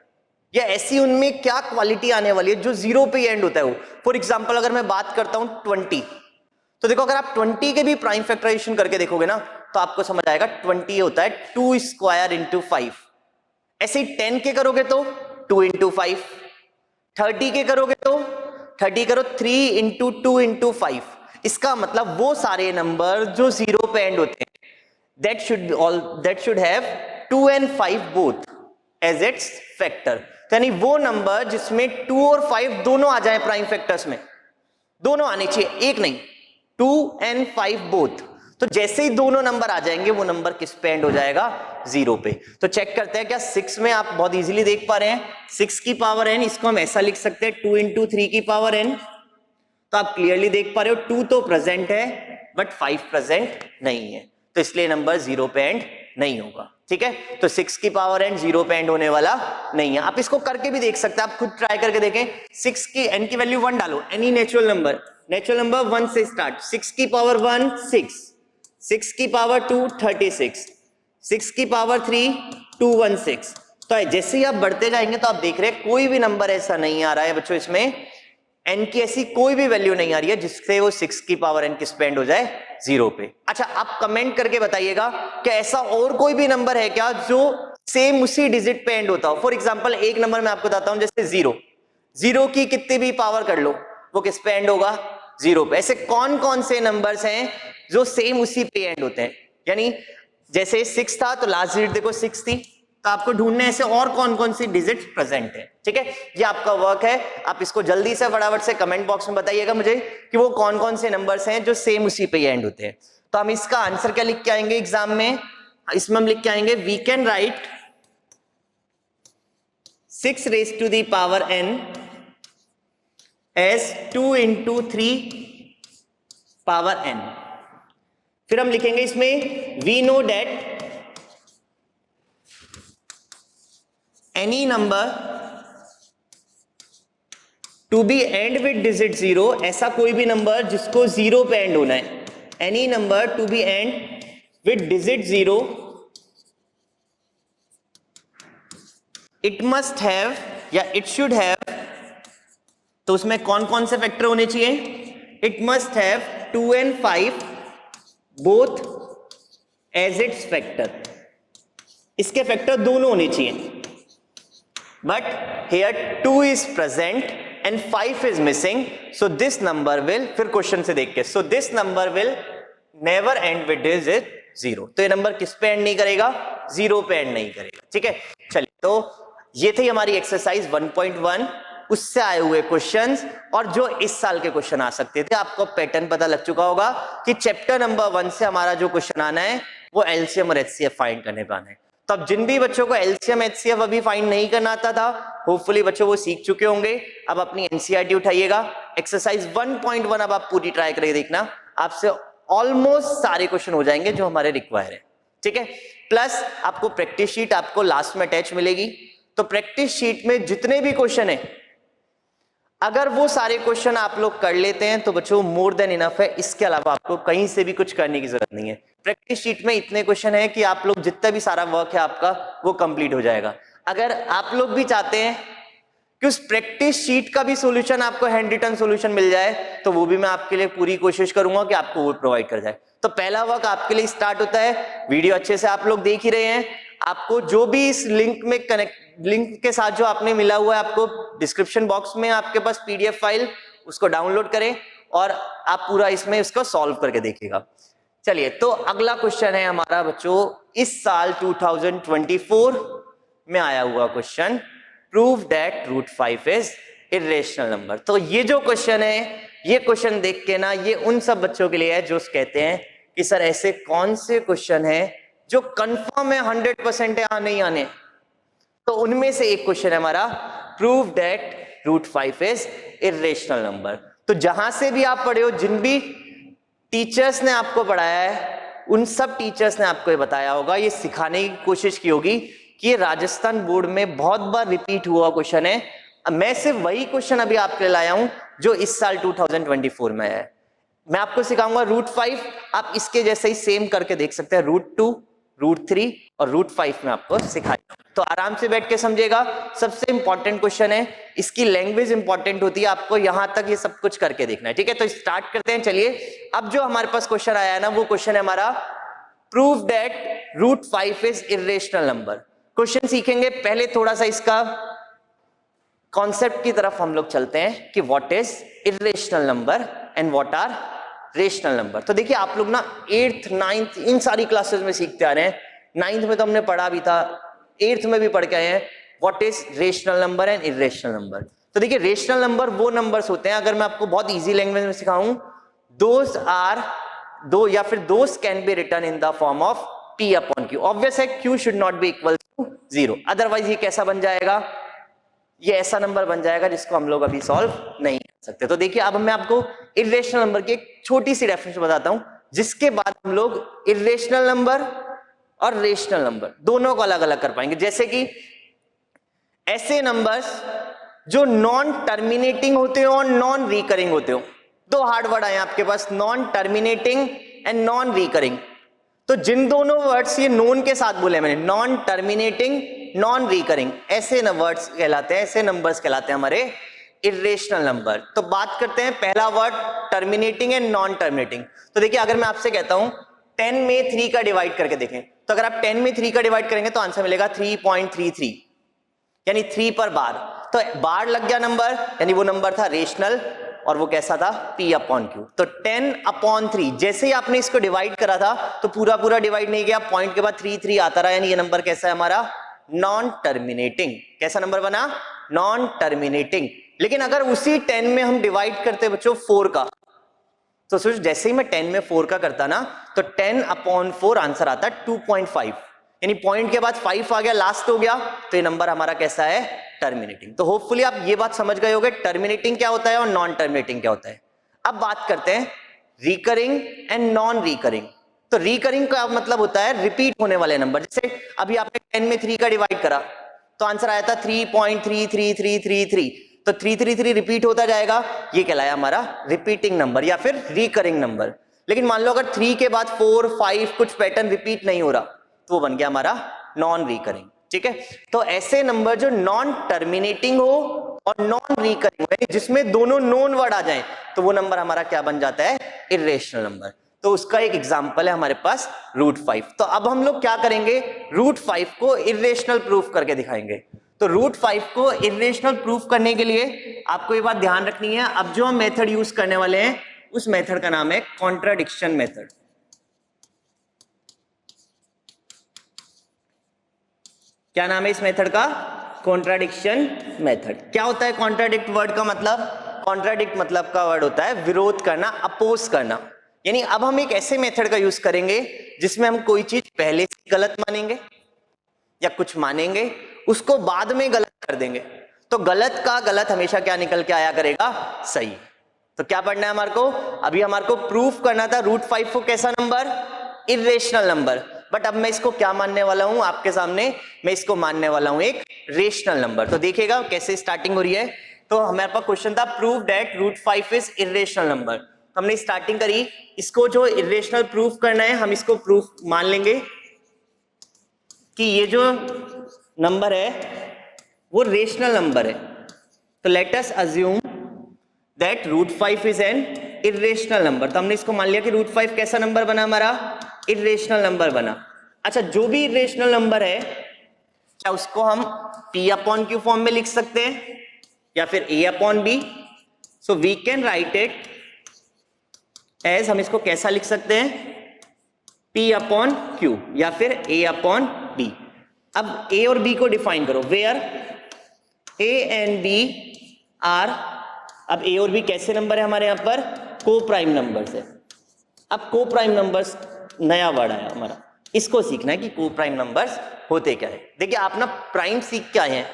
या ऐसी उनमें क्या क्वालिटी आने वाली है जो 0 पे एंड होता है वो। फॉर एग्जांपल अगर मैं बात करता हूं 20, तो देखो अगर आप 20 के भी प्राइम फैक्टराइजेशन करके देखोगे ना तो आपको समझ आएगा 20 होता है 2 स्क्वायर इंटू 5। ऐसे ही 10 के करोगे तो 2 इंटू 5, 30 के करोगे तो 30 करो 3 इंटू 2 इंटू 5। इसका मतलब वो सारे नंबर जो 0 पे एंड होते हैं that should have 2 and 5 both as its factor। यानी वो नंबर जिसमें 2 और 5 दोनों आ जाए प्राइम फैक्टर्स में, दोनों आने चाहिए, एक नहीं, 2 and 5 बोथ। तो जैसे ही दोनों नंबर आ जाएंगे वो नंबर किस पे एंड हो जाएगा, 0 पे। तो चेक करते हैं क्या 6 में आप बहुत इजीली देख पा रहे हैं 6 की पावर n, इसको हम ऐसा लिख सकते हैं 2 इंटू 3 की पावर n। तो आप क्लियरली देख पा रहे हो 2 तो प्रेजेंट है बट 5 प्रेजेंट नहीं है, तो इसलिए नंबर 0 पे एंड नहीं होगा। ठीक है, तो 6 की पावर n 0 पे एंड होने वाला नहीं है। आप इसको करके भी देख सकते हैं, आप खुद ट्राई करके देखें। 6 की n की वैल्यू 1 डालो, एनी नेचुरल नंबर 1 से स्टार्ट। 6 की पावर 1 6, 6 की पावर 2 36, 6 की पावर 3 216। तो जैसे ही आप बढ़ते जाएंगे तो आप देख रहे हैं कोई भी नंबर ऐसा नहीं आ रहा है बच्चों, इसमें n की ऐसी कोई भी वैल्यू नहीं आ रही है जिससे वो 6 की पावर n किस पे एंड हो जाए, 0 पे। अच्छा आप कमेंट करके बताइएगा कि ऐसा और कोई भी नंबर है क्या जो सेम उसी डिजिट पे एंड होता हो। फॉर एग्जांपल एक नंबर मैं आपको बताता हूं, जैसे 0 की कितनी भी पावर कर लो वो किस पे एंड होगा, 0 पे। ऐसे कौन कौन से नंबर्स हैं जो सेम उसी पे एंड होते हैं। यानी जैसे 6 था तो लास्ट डिजिट देखो 6 थी, तो आपको ढूंढने ऐसे और कौन कौन सी डिजिट प्रेजेंट है। ठीक है, ये आपका वर्क है, आप इसको जल्दी से फटाफट से कमेंट बॉक्स में बताइएगा मुझे कि वो कौन कौन से नंबर्स हैं जो सेम उसी पे एंड होते हैं। तो हम इसका आंसर क्या लिख के आएंगे एग्जाम में, इसमें हम लिख के आएंगे we can write 6 raised to the power n as 2 into 3 power n। फिर हम लिखेंगे इसमें we know that any number to be end with digit 0, ऐसा कोई भी नंबर जिसको 0 पे एंड होना है, any number to be end with digit 0 it must have या इट शुड हैव। तो उसमें कौन कौन से फैक्टर होने चाहिए, it must have 2 and 5 both as its factor, इसके फैक्टर दोनों होने चाहिए। But here 2 is present and 5 is missing, so this number will, फिर क्वेश्चन से देख के, so this number will never end with digit 0। तो ये नंबर किस पे एंड नहीं करेगा, 0 पे एंड नहीं करेगा। ठीक है, चलिए तो ये थी हमारी एक्सरसाइज 1.1, उससे आए हुए क्वेश्चंस और जो इस साल के क्वेश्चन आ सकते थे। आपको पैटर्न पता लग चुका होगा कि चैप्टर नंबर 1 से हमारा जो क्वेश्चन आना है वो एलसीएम और एचसीएफ फाइंड करने पे आना है। तो अब जिन भी बच्चों को एलसीएम एचसीएफ अभी फाइंड नहीं करना आता था, होपफुली बच्चों वो सीख चुके होंगे। अब अपनी एनसीईआरटी उठाइएगा, एक्सरसाइज 1.1 अब आप पूरी ट्राई करके देखना, आपसे ऑलमोस्ट सारे क्वेश्चन हो जाएंगे जो हमारे रिक्वायर है। ठीक है, प्लस आपको प्रैक्टिस शीट आपको लास्ट में अटैच मिलेगी। तो प्रैक्टिस शीट में जितने भी क्वेश्चन है, अगर वो सारे क्वेश्चन आप लोग कर लेते हैं तो बच्चों मोर देन इनफ है। इसके अलावा आपको कहीं से भी कुछ करने की जरूरत नहीं है। प्रैक्टिस शीट में इतने क्वेश्चन है कि आप लोग जितना भी सारा वर्क है आपका वो कंप्लीट हो जाएगा। अगर आप लोग भी चाहते हैं कि उस प्रैक्टिस शीट का भी सॉल्यूशन आपको हैंड रिटन सॉल्यूशन मिल जाए तो वो भी मैं आपके लिए पूरी कोशिश करूंगा कि आपको वो प्रोवाइड कर जाए। तो पहला वर्क आपके लिए स्टार्ट होता है, वीडियो अच्छे से आप लोग देख ही रहे हैं, आपको जो भी इस लिंक में लिंक के साथ जो आपने मिला हुआ है, आपको डिस्क्रिप्शन बॉक्स में आपके पास पीडीएफ फाइल, उसको डाउनलोड करें और आप पूरा इसमें उसको सॉल्व करके देखिएगा। चलिए, तो अगला क्वेश्चन है हमारा बच्चों इस साल 2024 में आया हुआ question, prove that root 5 is irrational number. तो ये जो क्वेश्चन है, ये क्वेश्चन देख के ना, ये उन सब बच्चों के लिए है जो कहते हैं कि सर ऐसे कौन से क्वेश्चन है जो कंफर्म है 100% है नहीं आने, तो उनमें से एक क्वेश्चन है हमारा prove that root 5 is irrational number. तो जहां से भी आप पढ़े हो, जिन भी टीचर्स ने आपको पढ़ाया है, उन सब टीचर्स ने आपको ये बताया होगा, ये सिखाने की कोशिश की होगी कि ये राजस्थान बोर्ड में बहुत बार रिपीट हुआ क्वेश्चन है। मैं सिर्फ वही क्वेश्चन अभी आपके लिए लाया हूं जो इस साल 2024 में है। मैं आपको सिखाऊंगा रूट 5, आप इसके जैसे ही सेम करके देख सकते हैं, रूट 2, रूट 3 और रूट 5 में आपको सिखाया, तो आराम से बैठ के समझेगा। सबसे इंपॉर्टेंट क्वेश्चन है, इसकी लैंग्वेज इंपॉर्टेंट होती है, आपको यहां तक ये सब कुछ करके देखना है, ठीक है। तो स्टार्ट करते हैं। चलिए, अब जो हमारे पास क्वेश्चन आया है ना, वो क्वेश्चन है हमारा prove that root 5 is irrational number. Question सीखेंगे, पहले थोड़ा सा इसका कॉन्सेप्ट की तरफ हम लोग चलते हैं कि what is irrational number and what are rational number. तो देखिए, आप लोग ना 8th 9th इन सारी क्लासेस में सीखते आ रहे हैं। 9th में तो हमने पढ़ा भी था, 8th में भी पढ़ के आए हैं what is rational number and irrational number. तो देखिए, रेशनल नंबर वो नंबर्स होते हैं, अगर मैं आपको बहुत इजी लैंग्वेज में सिखाऊं, दोज आर दो या फिर those can be written in the form of p upon q। Obvious है q should not be equal to 0, otherwise ये कैसा बन जाएगा, ये ऐसा नंबर बन जाएगा जिसको हम लोग अभी सॉल्व नहीं कर सकते। तो देखिए, अब मैं आपको इर्रेशनल नंबर की एक छोटी सी डेफिनेशन बताता हूं, जिसके बाद हम लोग इर्रेशनल नंबर और रेशनल नंबर दोनों को अलग अलग कर पाएंगे। जैसे कि ऐसे नंबर्स जो नॉन टर्मिनेटिंग होते हो और नॉन रिकरिंग होते हो। दो हार्ड वर्ड आए आपके पास, non terminating and non recurring. तो जिन दोनों वर्ड्स ये नॉन के साथ बोले मैंने, नॉन टर्मिनेटिंग, नॉन रिकरिंग, ऐसे वर्ड्स कहलाते हैं, ऐसे नंबर्स कहलाते हैं हमारे इर्रेशनल नंबर। तो बात करते हैं पहला word, terminating and non terminating. तो देखिए, अगर मैं आपसे कहता हूं 10 में 3 का डिवाइड करके देखें, तो अगर आप 10 में 3 का डिवाइड करेंगे तो आंसर मिलेगा 3.33, यानी 3 पर बार। तो बार लग गया नंबर, यानी वो नंबर था रेशनल, और वो कैसा था, p अपॉन q। तो 10/3, जैसे ही आपने इसको डिवाइड करा था तो पूरा पूरा डिवाइड नहीं किया, पॉइंट के बाद 3 आता रहा, यानी ये नंबर कैसा है हमारा, नॉन टर्मिनेटिंग। कैसा नंबर बना, नॉन टर्मिनेटिंग। लेकिन अगर उसी 10 में हम डिवाइड करते बच्चों 4 का, तो सोच, जैसे ही मैं 10 में 4 का करता ना, तो 10/4 आंसर आता है 2.5, यानी पॉइंट के बाद 5 आ गया, लास्ट हो गया, तो ये नंबर हमारा कैसा है, टर्मिनेटिंग। तो होपफुली आप ये बात समझ गए होंगे टर्मिनेटिंग क्या होता है और नॉन टर्मिनेटिंग क्या होता है। अब बात करते हैं रिकरिंग एंड नॉन रिकरिंग। तो रिकरिंग का मतलब होता है रिपीट होने वाले नंबर। जैसे अभी आपने 10 में 3 का डिवाइड करा तो आंसर आया था 3.33333, तो 333 रिपीट होता जाएगा, ये कहलाया हमारा रिपीटिंग नंबर या फिर रिकरिंग नंबर। लेकिन मान लो अगर 3 के बाद 4, 5 कुछ पैटर्न रिपीट नहीं हो रहा, तो वो बन गया हमारा नॉन रिकरिंग, ठीक है। तो ऐसे नंबर जो नॉन टर्मिनेटिंग हो और नॉन रिकरिंग, जिसमें दोनों नॉन वर्ड आ जाएं, तो वो नंबर हमारा क्या बन जाता है, इर्रेशनल नंबर। तो उसका एक एग्जांपल है हमारे पास रूट 5। तो अब हम लोग क्या करेंगे, रूट 5 को इर्रेशनल प्रूफ करके दिखाएंगे। तो रूट 5 को इर्रेशनल प्रूफ करने के लिए आपको ये बात ध्यान रखनी है, अब जो हम मेथड यूज करने वाले हैं उस मेथड का नाम है कॉन्ट्राडिक्शन मेथड। क्या नाम है इस मेथड का, कॉन्ट्राडिक्शन मेथड। क्या होता है कॉन्ट्राडिक्ट वर्ड का मतलब, कॉन्ट्राडिक्ट मतलब का वर्ड होता है विरोध करना, अपोज करना। यानी अब हम एक ऐसे मेथड का यूज करेंगे जिसमें हम कोई चीज पहले से गलत मानेंगे या कुछ मानेंगे, उसको बाद में गलत कर देंगे, तो गलत का गलत हमेशा क्या निकल के आया करेगा, सही। तो क्या पढ़ना है हमारे को, अभी हमारे को प्रूफ करना था रूट 5 को कैसा नंबर, इर्रेशनल नंबर। बट अब मैं इसको क्या मानने वाला हूं आपके सामने, मैं इसको मानने वाला हूं एक रेशनल नंबर। तो देखिएगा कैसे स्टार्टिंग हो रही है। तो हमारे पास क्वेश्चन था prove that root 5 is irrational number. हमने स्टार्टिंग करी, इसको जो इर्रेशनल प्रूफ करना है हम इसको प्रूफ मान लेंगे कि ये जो नंबर है वो रेशनल नंबर है। तो let us assume that root 5 is an irrational number. तो हमने इसको मान लिया कि रूट 5 कैसा नंबर बना हमारा, इर्रेशनल नंबर बना। अच्छा, जो भी इर्रेशनल नंबर है क्या उसको हम p अपॉन q फॉर्म में लिख सकते हैं या फिर a upon b। So we can write it as, हम इसको कैसा लिख सकते हैं, p अपॉन q या फिर a अपॉन b। अब a और b को डिफाइन करो, where a and b are, अब a और b कैसे नंबर है हमारे यहां पर, को प्राइम नंबर है। अब को प्राइम नंबर्स नया वर्ड आया हमारा, इसको सीखना है कि को प्राइम नंबर्स होते क्या है। देखिए आप ना प्राइम सीख के आए हैं,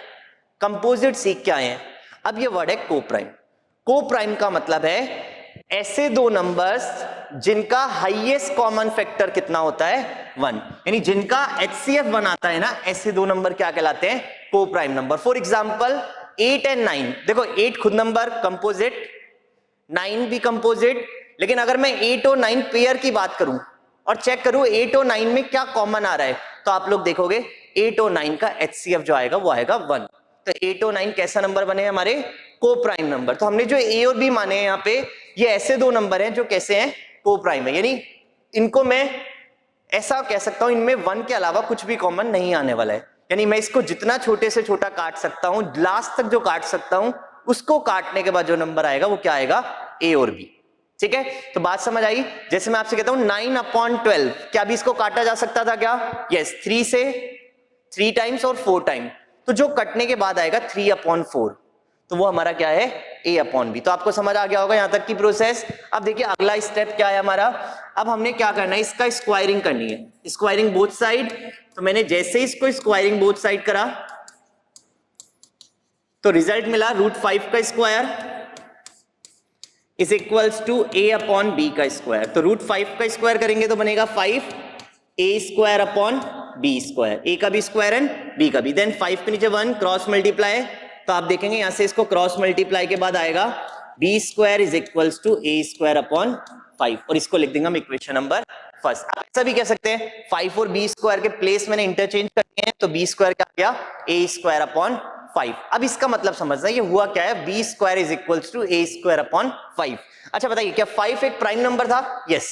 कंपोजिट सीख के आए हैं, अब ये वर्ड है को प्राइम। को प्राइम का मतलब है ऐसे दो नंबर्स जिनका हाईएस्ट कॉमन फैक्टर कितना होता है 1, यानी जिनका HCF 1 आता है ना, ऐसे दो नंबर क्या कहलाते हैं को prime number. For example 8 and 9, देखो 8 खुद नंबर कंपोजिट, 9 भी कंपोजिट, लेकिन अगर मैं 8 और 9 पेयर की बात करूं और चेक करूं 8 और 9 में क्या कॉमन आ रहा है, तो आप लोग देखोगे 8 और 9 का HCF जो आएगा वो आएगा 1। तो 8 और 9 कैसा नंबर बने हमारे को प्राइम नंबर। तो हमने जो ए और बी माने हैं यहाँ पे, ये ऐसे दो नंबर हैं जो कैसे हैं को प्राइम है, यानी इनको मैं ऐसा कह सकता हूं इनमें 1 के अलावा कुछ भी कॉमन नहीं आने वाला है, यानी मैं इसको जितना छोटे से छोटा काट सकता हूं, लास्ट तक जो काट सकता हूं, उसको काटने के बाद जो नंबर आएगा वो क्या आएगा ए और बी। ठीक है, तो बात समझ आई। जैसे मैं आपसे कहता हूं 9/12, क्या भी इसको काटा जा सकता था क्या? यस, 3 से 3 टाइम्स और 4 टाइम, तो जो कटने के बाद आएगा 3/4, तो वो हमारा क्या है A/B। तो आपको समझ आ गया होगा यहां तक की प्रोसेस। अब देखिए अगला स्टेप क्या है हमारा, अब हमने क्या करना है, इसका स्क्वायरिंग करनी है, स्क्वायरिंग बोथ साइड। तो मैंने जैसे ही इसको स्क्वायरिंग बोथ साइड करा तो रिजल्ट मिला √5 का square is equals to A/B का स्क्वायर। तो √5 का स्क्वायर करेंगे तो बनेगा 5A² A का भी स्क्वायर एंड B का भी, देन 5 के नीचे 1 क्रॉस मल्टीप्लाई, तो आप देखेंगे यहां से इसको क्रॉस मल्टीप्लाई के बाद आएगा B² is equals to A²/5, और इसको लिख देंगे हम इक्वेशन नंबर फर्स्ट। आप ऐसा भी कह सकते हैं 5 और B² के प्लेस मैंने इंटरचेंज करनी है, तो B² क्या आ गया A²/5। अब इसका मतलब समझना ये हुआ क्या है, B² is equals to A²/5। अच्छा बताइए क्या 5 एक प्राइम नंबर था? यस।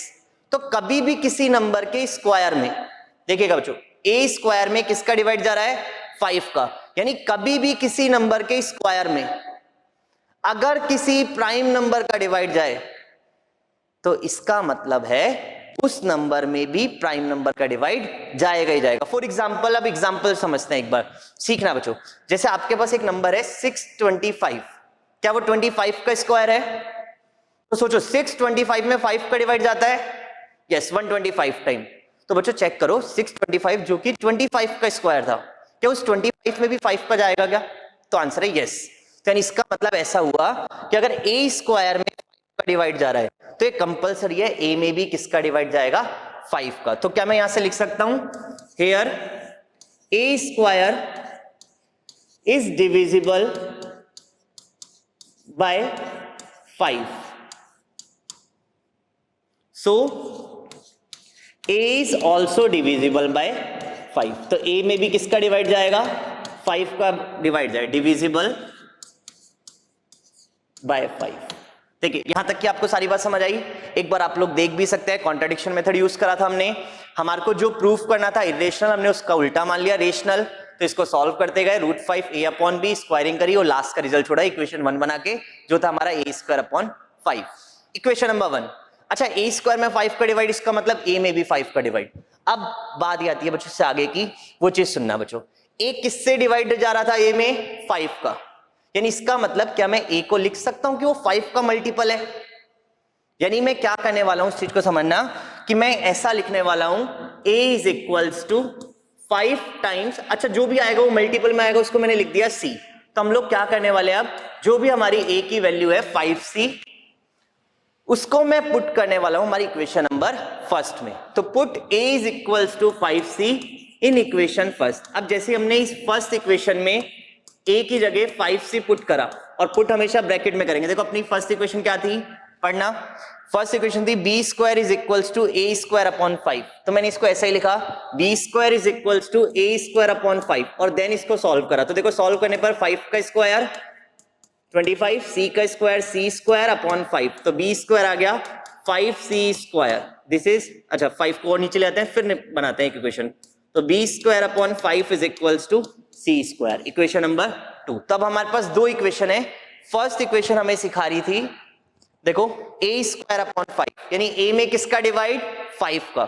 तो कभी भी किसी नंबर के स्क्वायर में, देखिएगा बच्चों, A² में किसका डिवाइड जा रहा है 5 का, यानी कभी भी किसी नंबर के स्क्वायर में अगर किसी प्राइम नंबर का डिवाइड जाए तो इसका मतलब है उस नंबर में भी प्राइम नंबर का डिवाइड जाएगा ही जाएगा। फॉर एग्जांपल, अब एग्जांपल समझते हैं, एक बार सीखना बच्चों। जैसे आपके पास एक नंबर है 625, क्या वो 25 का स्क्वायर है? तो सोचो 625 में 5 का डिवाइड जाता है, यस 125 टाइम। तो बच्चों चेक करो 625 जो कि 25 का स्क्वायर था, क्या उस 25 में भी 5 का जाएगा क्या? तो आंसर है यस। तो यानी इसका मतलब ऐसा हुआ कि अगर A² में 5 का डिवाइड जा रहा है तो ये कंपलसरी है A में भी किसका डिवाइड जाएगा 5 का। तो क्या मैं यहां से लिख सकता हूं here A² is divisible by 5, so A is also divisible by 5। तो A में भी किसका डिवाइड जाएगा 5 का डिवाइड जाएगा, डिविजिबल बाय 5। देखिए यहां तक कि आपको सारी बात समझ आई। एक बार आप लोग देख भी सकते हैं, कॉन्ट्रडिक्शन मेथड यूज करा था हमने, हमारे को जो प्रूफ करना था इरेशनल, हमने उसका उल्टा मान लिया रेशनल। तो इसको सॉल्व करते गए √5 A/B स्क्वायरिंग करी और लास्ट का रिजल्ट छोड़ा इक्वेशन 1 बना के, जो था हमारा A²/5, इक्वेशन नंबर 1। अच्छा A² में 5 का डिवाइड, इसका मतलब A में भी 5 का डिवाइड। अब बात आती है बच्चों से आगे की, वो चीज सुनना बच्चों, A किससे डिवाइड जा रहा था A में 5 का, यानी इसका मतलब क्या मैं A को लिख सकता हूं कि वो 5 का मल्टीपल है? यानी मैं क्या करने वाला हूं, इस चीज को समझना कि मैं ऐसा लिखने वाला हूं A is equals to 5 times, अच्छा जो भी आएगा वो मल्टीपल में आएगा, उसको मैंने लिख दिया C। तो हम लोग क्या करने वाले हैं, अब जो भी हमारी A की वैल्यू है 5C, उसको मैं पुट करने वाला हूं हमारी इक्वेशन नंबर फर्स्ट में। तो put A is equals to 5C in equation first. अब जैसे हमने इस फर्स्ट इक्वेशन में A की जगह 5C पुट करा, और पुट हमेशा ब्रैकेट में करेंगे। देखो अपनी फर्स्ट इक्वेशन क्या थी, पढ़ना, फर्स्ट इक्वेशन थी B² is equals to A²/5। तो मैंने इसको ऐसा ही लिखा B² is equals to A²/5, और देन इसको सॉल्व करा। तो देखो सॉल्व करने पर 5 का स्क्वायर 25, C का स्क्वायर C²/5, तो B² आ गया 5C²। दिस इज, अच्छा 5 को और नीचे ले आते हैं फिर बनाते हैं एक इक्वेशन। तो B²/5 is equals to C², equation number 2। तब हमारे पास दो इक्वेशन है। फर्स्ट इक्वेशन हमें सिखा रही थी, देखो A²/5, यानी A में किसका डिवाइड 5 का।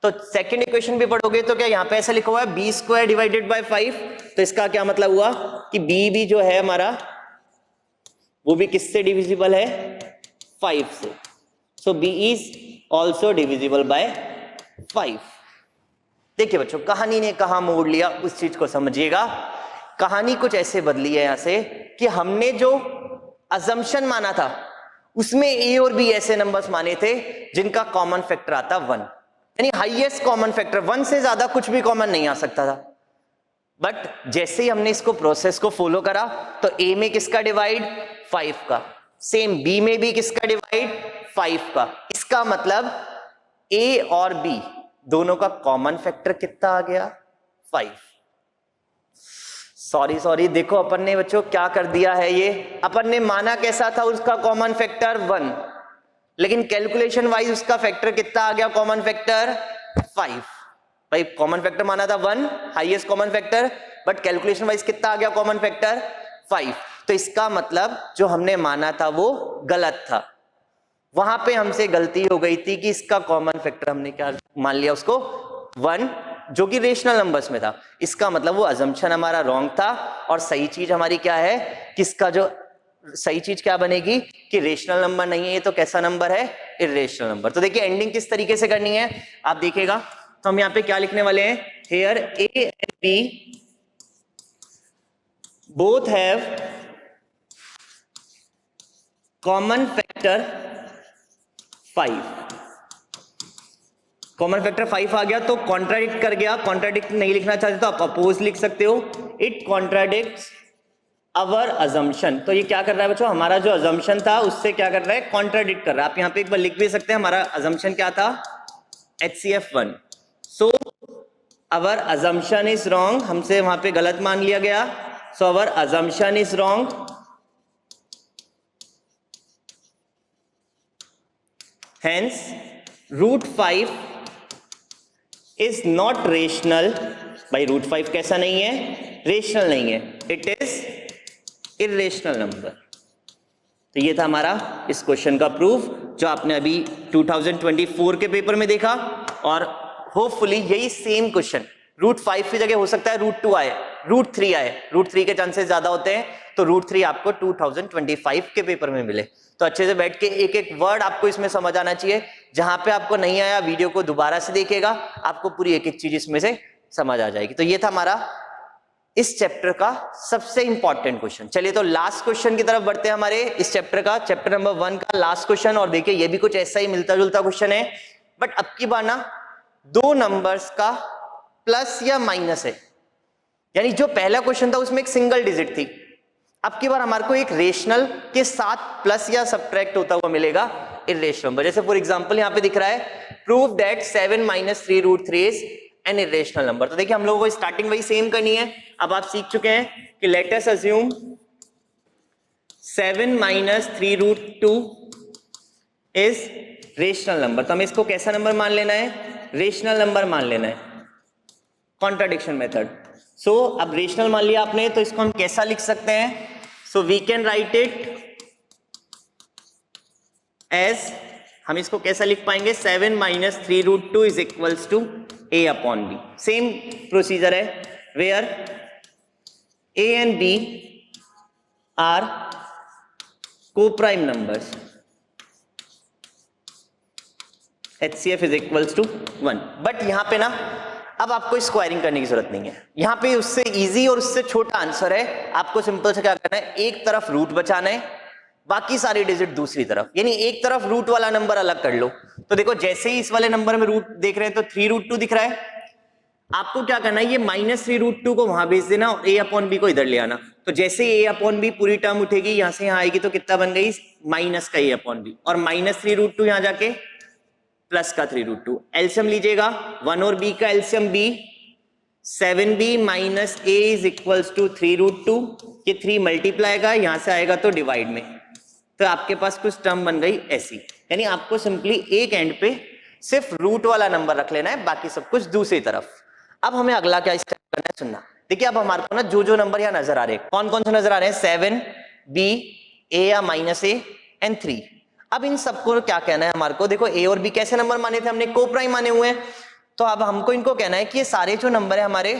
तो सेकंड इक्वेशन भी पढ़ोगे तो क्या यहाँ पे ऐसा लिखा हुआ है B² डिवाइडेड बाय 5, तो इसका क्या मतलब हुआ कि B भी जो है हमारा वो भी किससे डिविजिबल है 5 से। सो B is also divisible by 5। देखिए बच्चों, कहानी ने कहां मोड़ लिया उस चीज को समझिएगा। कहानी कुछ ऐसे बदली है यहां से कि हमने जो अजम्पशन माना था उसमें ए और बी ऐसे नंबर्स माने थे जिनका कॉमन फैक्टर आता 1, यानी हाईएस्ट कॉमन फैक्टर 1 से ज्यादा कुछ भी कॉमन नहीं आ सकता था। बट जैसे ही हमने इसको प्रोसेस को फॉलो करा तो ए में किसका डिवाइड 5 का, सेम बी में भी किसका डिवाइड 5 का। इसका मतलब ए और बी दोनों का कॉमन फैक्टर कितना आ गया 5। सॉरी देखो अपन ने बच्चों क्या कर दिया है, ये अपन ने माना कैसा था उसका कॉमन फैक्टर 1, लेकिन कैलकुलेशन वाइज उसका फैक्टर कितना आ गया कॉमन फैक्टर 5। भाई कॉमन फैक्टर माना था 1 highest common factor, but calculation wise कितना आ गया कॉमन फैक्टर 5। तो इसका मतलब जो हमने माना था वो गलत था, वहां पे हमसे गलती हो गई थी कि इसका कॉमन फैक्टर हमने क्या मान लिया उसको 1, जो कि रेशनल नंबर्स में था। इसका मतलब वो अजम्पशन हमारा रॉन्ग था और सही चीज हमारी क्या है कि इसका जो सही चीज क्या बनेगी कि रेशनल नंबर नहीं है ये, तो कैसा नंबर है इर्रेशनल नंबर। तो देखिए एंडिंग किस तरीके से करनी है आप देखिएगा। तो हम यहाँ पे क्या लिखने वाले हैं, here a and b both have common factor 5। Common factor 5 आ गया तो कॉन्ट्राडिक्ट कर गया, कॉन्ट्राडिक्ट नहीं लिखना चाहते तो आप अपोज लिख सकते हो, इट कॉन्ट्राडिक्ट्स अवर अजम्पशन। तो ये क्या कर रहा है बच्चों, हमारा जो अजम्पशन था उससे क्या कर रहा है कॉन्ट्राडिक्ट कर रहा है। आप यहाँ पे एक बार लिख भी सकते हैं, हमारा अजम्पशन क्या था HCF 1, so our assumption is wrong, हमसे वहां पे गलत मान लिया गया, so our assumption is wrong, hence root 5 is not rational। भाई root 5 कैसा नहीं है, रेशनल नहीं है, it is irrational number। तो ये था हमारा इस क्वेश्चन का प्रूफ जो आपने अभी 2024 के पेपर में देखा, और होपफुली यही सेम क्वेश्चन रूट 5 की जगह हो सकता है रूट 2 आए, रूट 3 आए, रूट 3 के चांसेस ज्यादा होते हैं, तो रूट 3 आपको 2025 के पेपर में मिले। तो अच्छे से बैठ के एक एक वर्ड आपको इसमें समझ आना चाहिए, जहां पे आपको नहीं आया वीडियो को दोबारा से देखिएगा, आपको पूरी एक एक चीज इसमें से समझ आ जाएगी। तो ये था हमारा इस चैप्टर का सबसे इंपॉर्टेंट क्वेश्चन। चलिए तो लास्ट क्वेश्चन की तरफ बढ़ते हैं, हमारे इस चैप्टर का, चैप्टर नंबर 1 का लास्ट क्वेश्चन। और देखिए ये भी कुछ ऐसा ही मिलता जुलता क्वेश्चन है, बट अब की बार ना 2 नंबर्स का प्लस या माइनस है, यानी जो पहला क्वेश्चन था उसमें एक सिंगल डिजिट थी, अब की बार हमारे को एक रेशनल के साथ प्लस या सब्ट्रैक्ट होता हुआ मिलेगा इर्रेशनल नंबर। जैसे फॉर एग्जांपल यहां पे दिख रहा है prove that 7 - 3 √3 is an irrational number. तो देखिए हम लोगों को स्टार्टिंग वही सेम करनी है। अब आप सीख चुके हैं कि late us assume 7 - 3 √2 is rational number. तो हमें इसको कैसा नंबर मान लेना है, रेशनल नंबर मान लेना है, कॉन्ट्राडिक्शन मेथड। सो अब रेशनल मान लिया आपने, तो इसको हम कैसा लिख सकते हैं, so we can write it as, हम इसको कैसा लिख पाएंगे 7 - 3 √2 is equals to A/B। Same procedure है, where A and B are coprime numbers, HCF is equals to 1। But यहां पे ना अब आपको स्क्वायरिंग करने की जरूरत नहीं है, यहां पे उससे इजी और उससे छोटा आंसर है। आपको सिंपल से क्या करना है, एक तरफ रूट बचाना है, बाकी सारी डिजिट दूसरी तरफ, यानी एक तरफ रूट वाला नंबर अलग कर लो। तो देखो जैसे ही इस वाले नंबर में रूट देख रहे हैं तो 3 √2 दिख रहा है, आपको क्या करना है, ये -3 √2 को वहां भेज देना और A/B को इधर ले आना। तो जैसे A/B पूरी टर्म उठेगी यहां से यहां आएगी, तो कितना बन गई माइनस का A/B, और -3 √2 यहां जाके प्लस का 3 √2। एलसीएम लीजिएगा 1 और b का LCM b, 7b - a is equals to 3 √2। ये 3 मल्टीप्लाई का यहां से आएगा तो डिवाइड में, तो आपके पास कुछ टर्म बन गई ऐसी। यानी आपको सिंपली एक एंड पे सिर्फ रूट वाला नंबर रख लेना है, बाकी सब कुछ दूसरी तरफ। अब हमें अगला क्या स्टेप करना है सुनना। देखिए अब हमारे को ना जो नंबर यहां नजर आ रहे हैं, कौन कौन से नजर आ रहे हैं, 7 b a या -a एंड 3। अब इन सबको क्या कहना है हमारे को, देखो ए और बी कैसे नंबर माने थे हमने, को-प्राइम माने हुए हैं, तो अब हमको इनको कहना है कि ये सारे जो नंबर है हमारे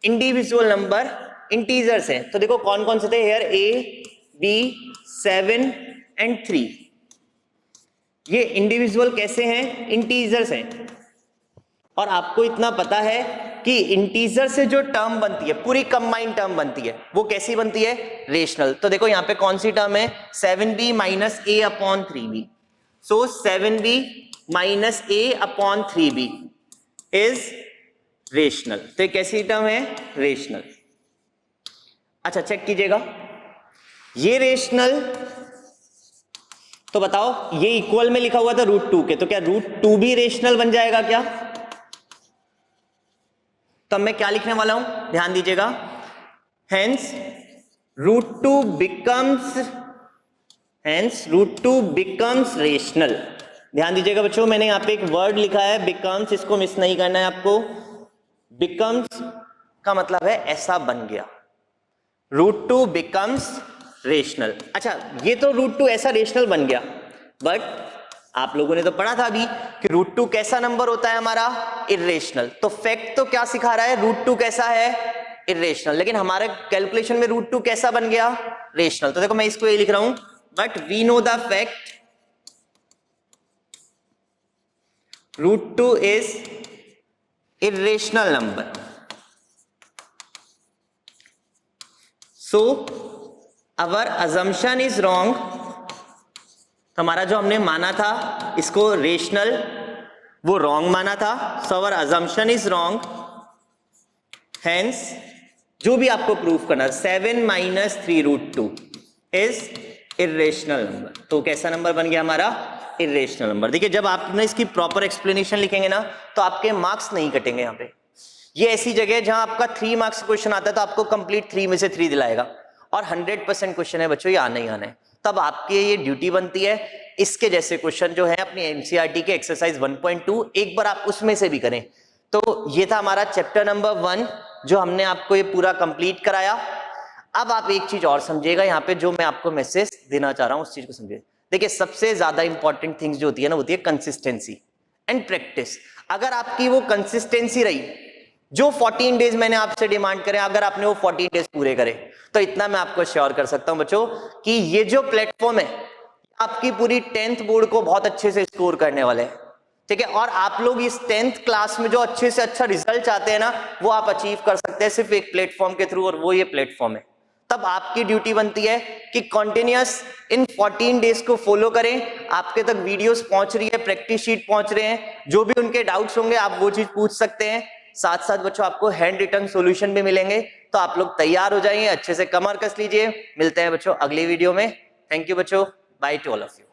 इंडिविजुअल नंबर इंटीजर्स हैं। तो देखो कौन कौन से थे, हियर ए बी 7 एंड 3, ये इंडिविजुअल कैसे हैं, इंटीजर्स हैं। और आपको इतना पता है कि इंटीजर से जो टर्म बनती है, पूरी कंबाइंड टर्म बनती है, वो कैसी बनती है? रेशनल। तो देखो यहां पे कौन सी टर्म है? 7b minus a upon 3b। So 7b minus a upon 3b is rational. तो कैसी टर्म है? रेशनल। अच्छा चेक कीजिएगा, ये रेशनल, तो बताओ ये इक्वल में लिखा हुआ था √2 के, तो क्या √2 भी रेशनल बन जाएगा क्या? तो अब मैं क्या लिखने वाला हूं, ध्यान दीजिएगा। Hence √2 becomes rational. ध्यान दीजिएगा बच्चों, मैंने यहां पे एक वर्ड लिखा है बिकम्स, इसको मिस नहीं करना है आपको। बिकम्स का मतलब है ऐसा बन गया, √2 बिकम्स रेशनल। अच्छा ये तो √2 ऐसा रेशनल बन गया, बट आप लोगों ने तो पढ़ा था अभी कि √2 कैसा नंबर होता है हमारा? इर्रेशनल। तो फैक्ट तो क्या सिखा रहा है? √2 कैसा है? इर्रेशनल। लेकिन हमारे कैलकुलेशन में √2 कैसा बन गया? रेशनल। तो देखो मैं इसको ये लिख रहा हूं, but we know the fact √2 is irrational number. So our assumption is wrong. हमारा जो हमने माना था इसको रेशनल, वो रॉन्ग माना था। सो our assumption is wrong, hence जो भी आपको प्रूफ करना, 7 माइनस 3√2 इज इर्रेशनल नंबर। तो कैसा नंबर बन गया हमारा? Irrational number. देखिए जब आपने इसकी प्रॉपर एक्सप्लेनेशन लिखेंगे ना तो आपके मार्क्स नहीं कटेंगे। यहाँ पे ये ऐसी जगह है जहां आपका 3 मार्क्स क्वेश्चन आता है तो आपको कंप्लीट 3 में से 3 दिलाएगा, और 100% क्वेश्चन है बच्चों ये आना ही आना है। तब आपकी ये ड्यूटी बनती है इसके जैसे क्वेश्चन जो है अपनी एनसीईआरटी के एक्सरसाइज 1.2 एक बार आप उसमें से भी करें। तो ये था हमारा चैप्टर नंबर 1 जो हमने आपको ये पूरा कंप्लीट कराया। अब आप एक चीज और समझिएगा, यहाँ पे जो मैं आपको मैसेज देना चाह रहा हूं उस चीज को समझिए। देखिए सबसे ज्यादा इंपॉर्टेंट थिंग्स जो होती है ना, होती है कंसिस्टेंसी एंड प्रैक्टिस। अगर आपकी वो कंसिस्टेंसी रही, जो 14 डेज मैंने आपसे डिमांड करे, अगर आपने वो 14 डेज पूरे करे, तो इतना मैं आपको श्योर कर सकता हूं बच्चों कि ये जो प्लेटफॉर्म है आपकी पूरी 10th बोर्ड को बहुत अच्छे से स्कोर करने वाले हैं। ठीक है, और आप लोग इस 10th क्लास में जो अच्छे से अच्छा रिजल्ट चाहते हैं ना, वो आप अचीव कर सकते हैं सिर्फ एक प्लेटफॉर्म के थ्रू, और वो ये प्लेटफॉर्म है। तब आपकी ड्यूटी बनती है कि कंटिन्यूअस इन 14 डेज को फॉलो करें। आपके तक वीडियोस पहुंच रही है, प्रैक्टिस शीट पहुंच रहे हैं, जो भी उनके डाउट्स होंगे आप वो चीज पूछ सकते हैं। साथ साथ बच्चों आपको हैंड रिटन सॉल्यूशन भी मिलेंगे। तो आप लोग तैयार हो जाइए, अच्छे से कमर कस लीजिए। मिलते हैं बच्चों अगली वीडियो में। थैंक यू बच्चों, by two all of you.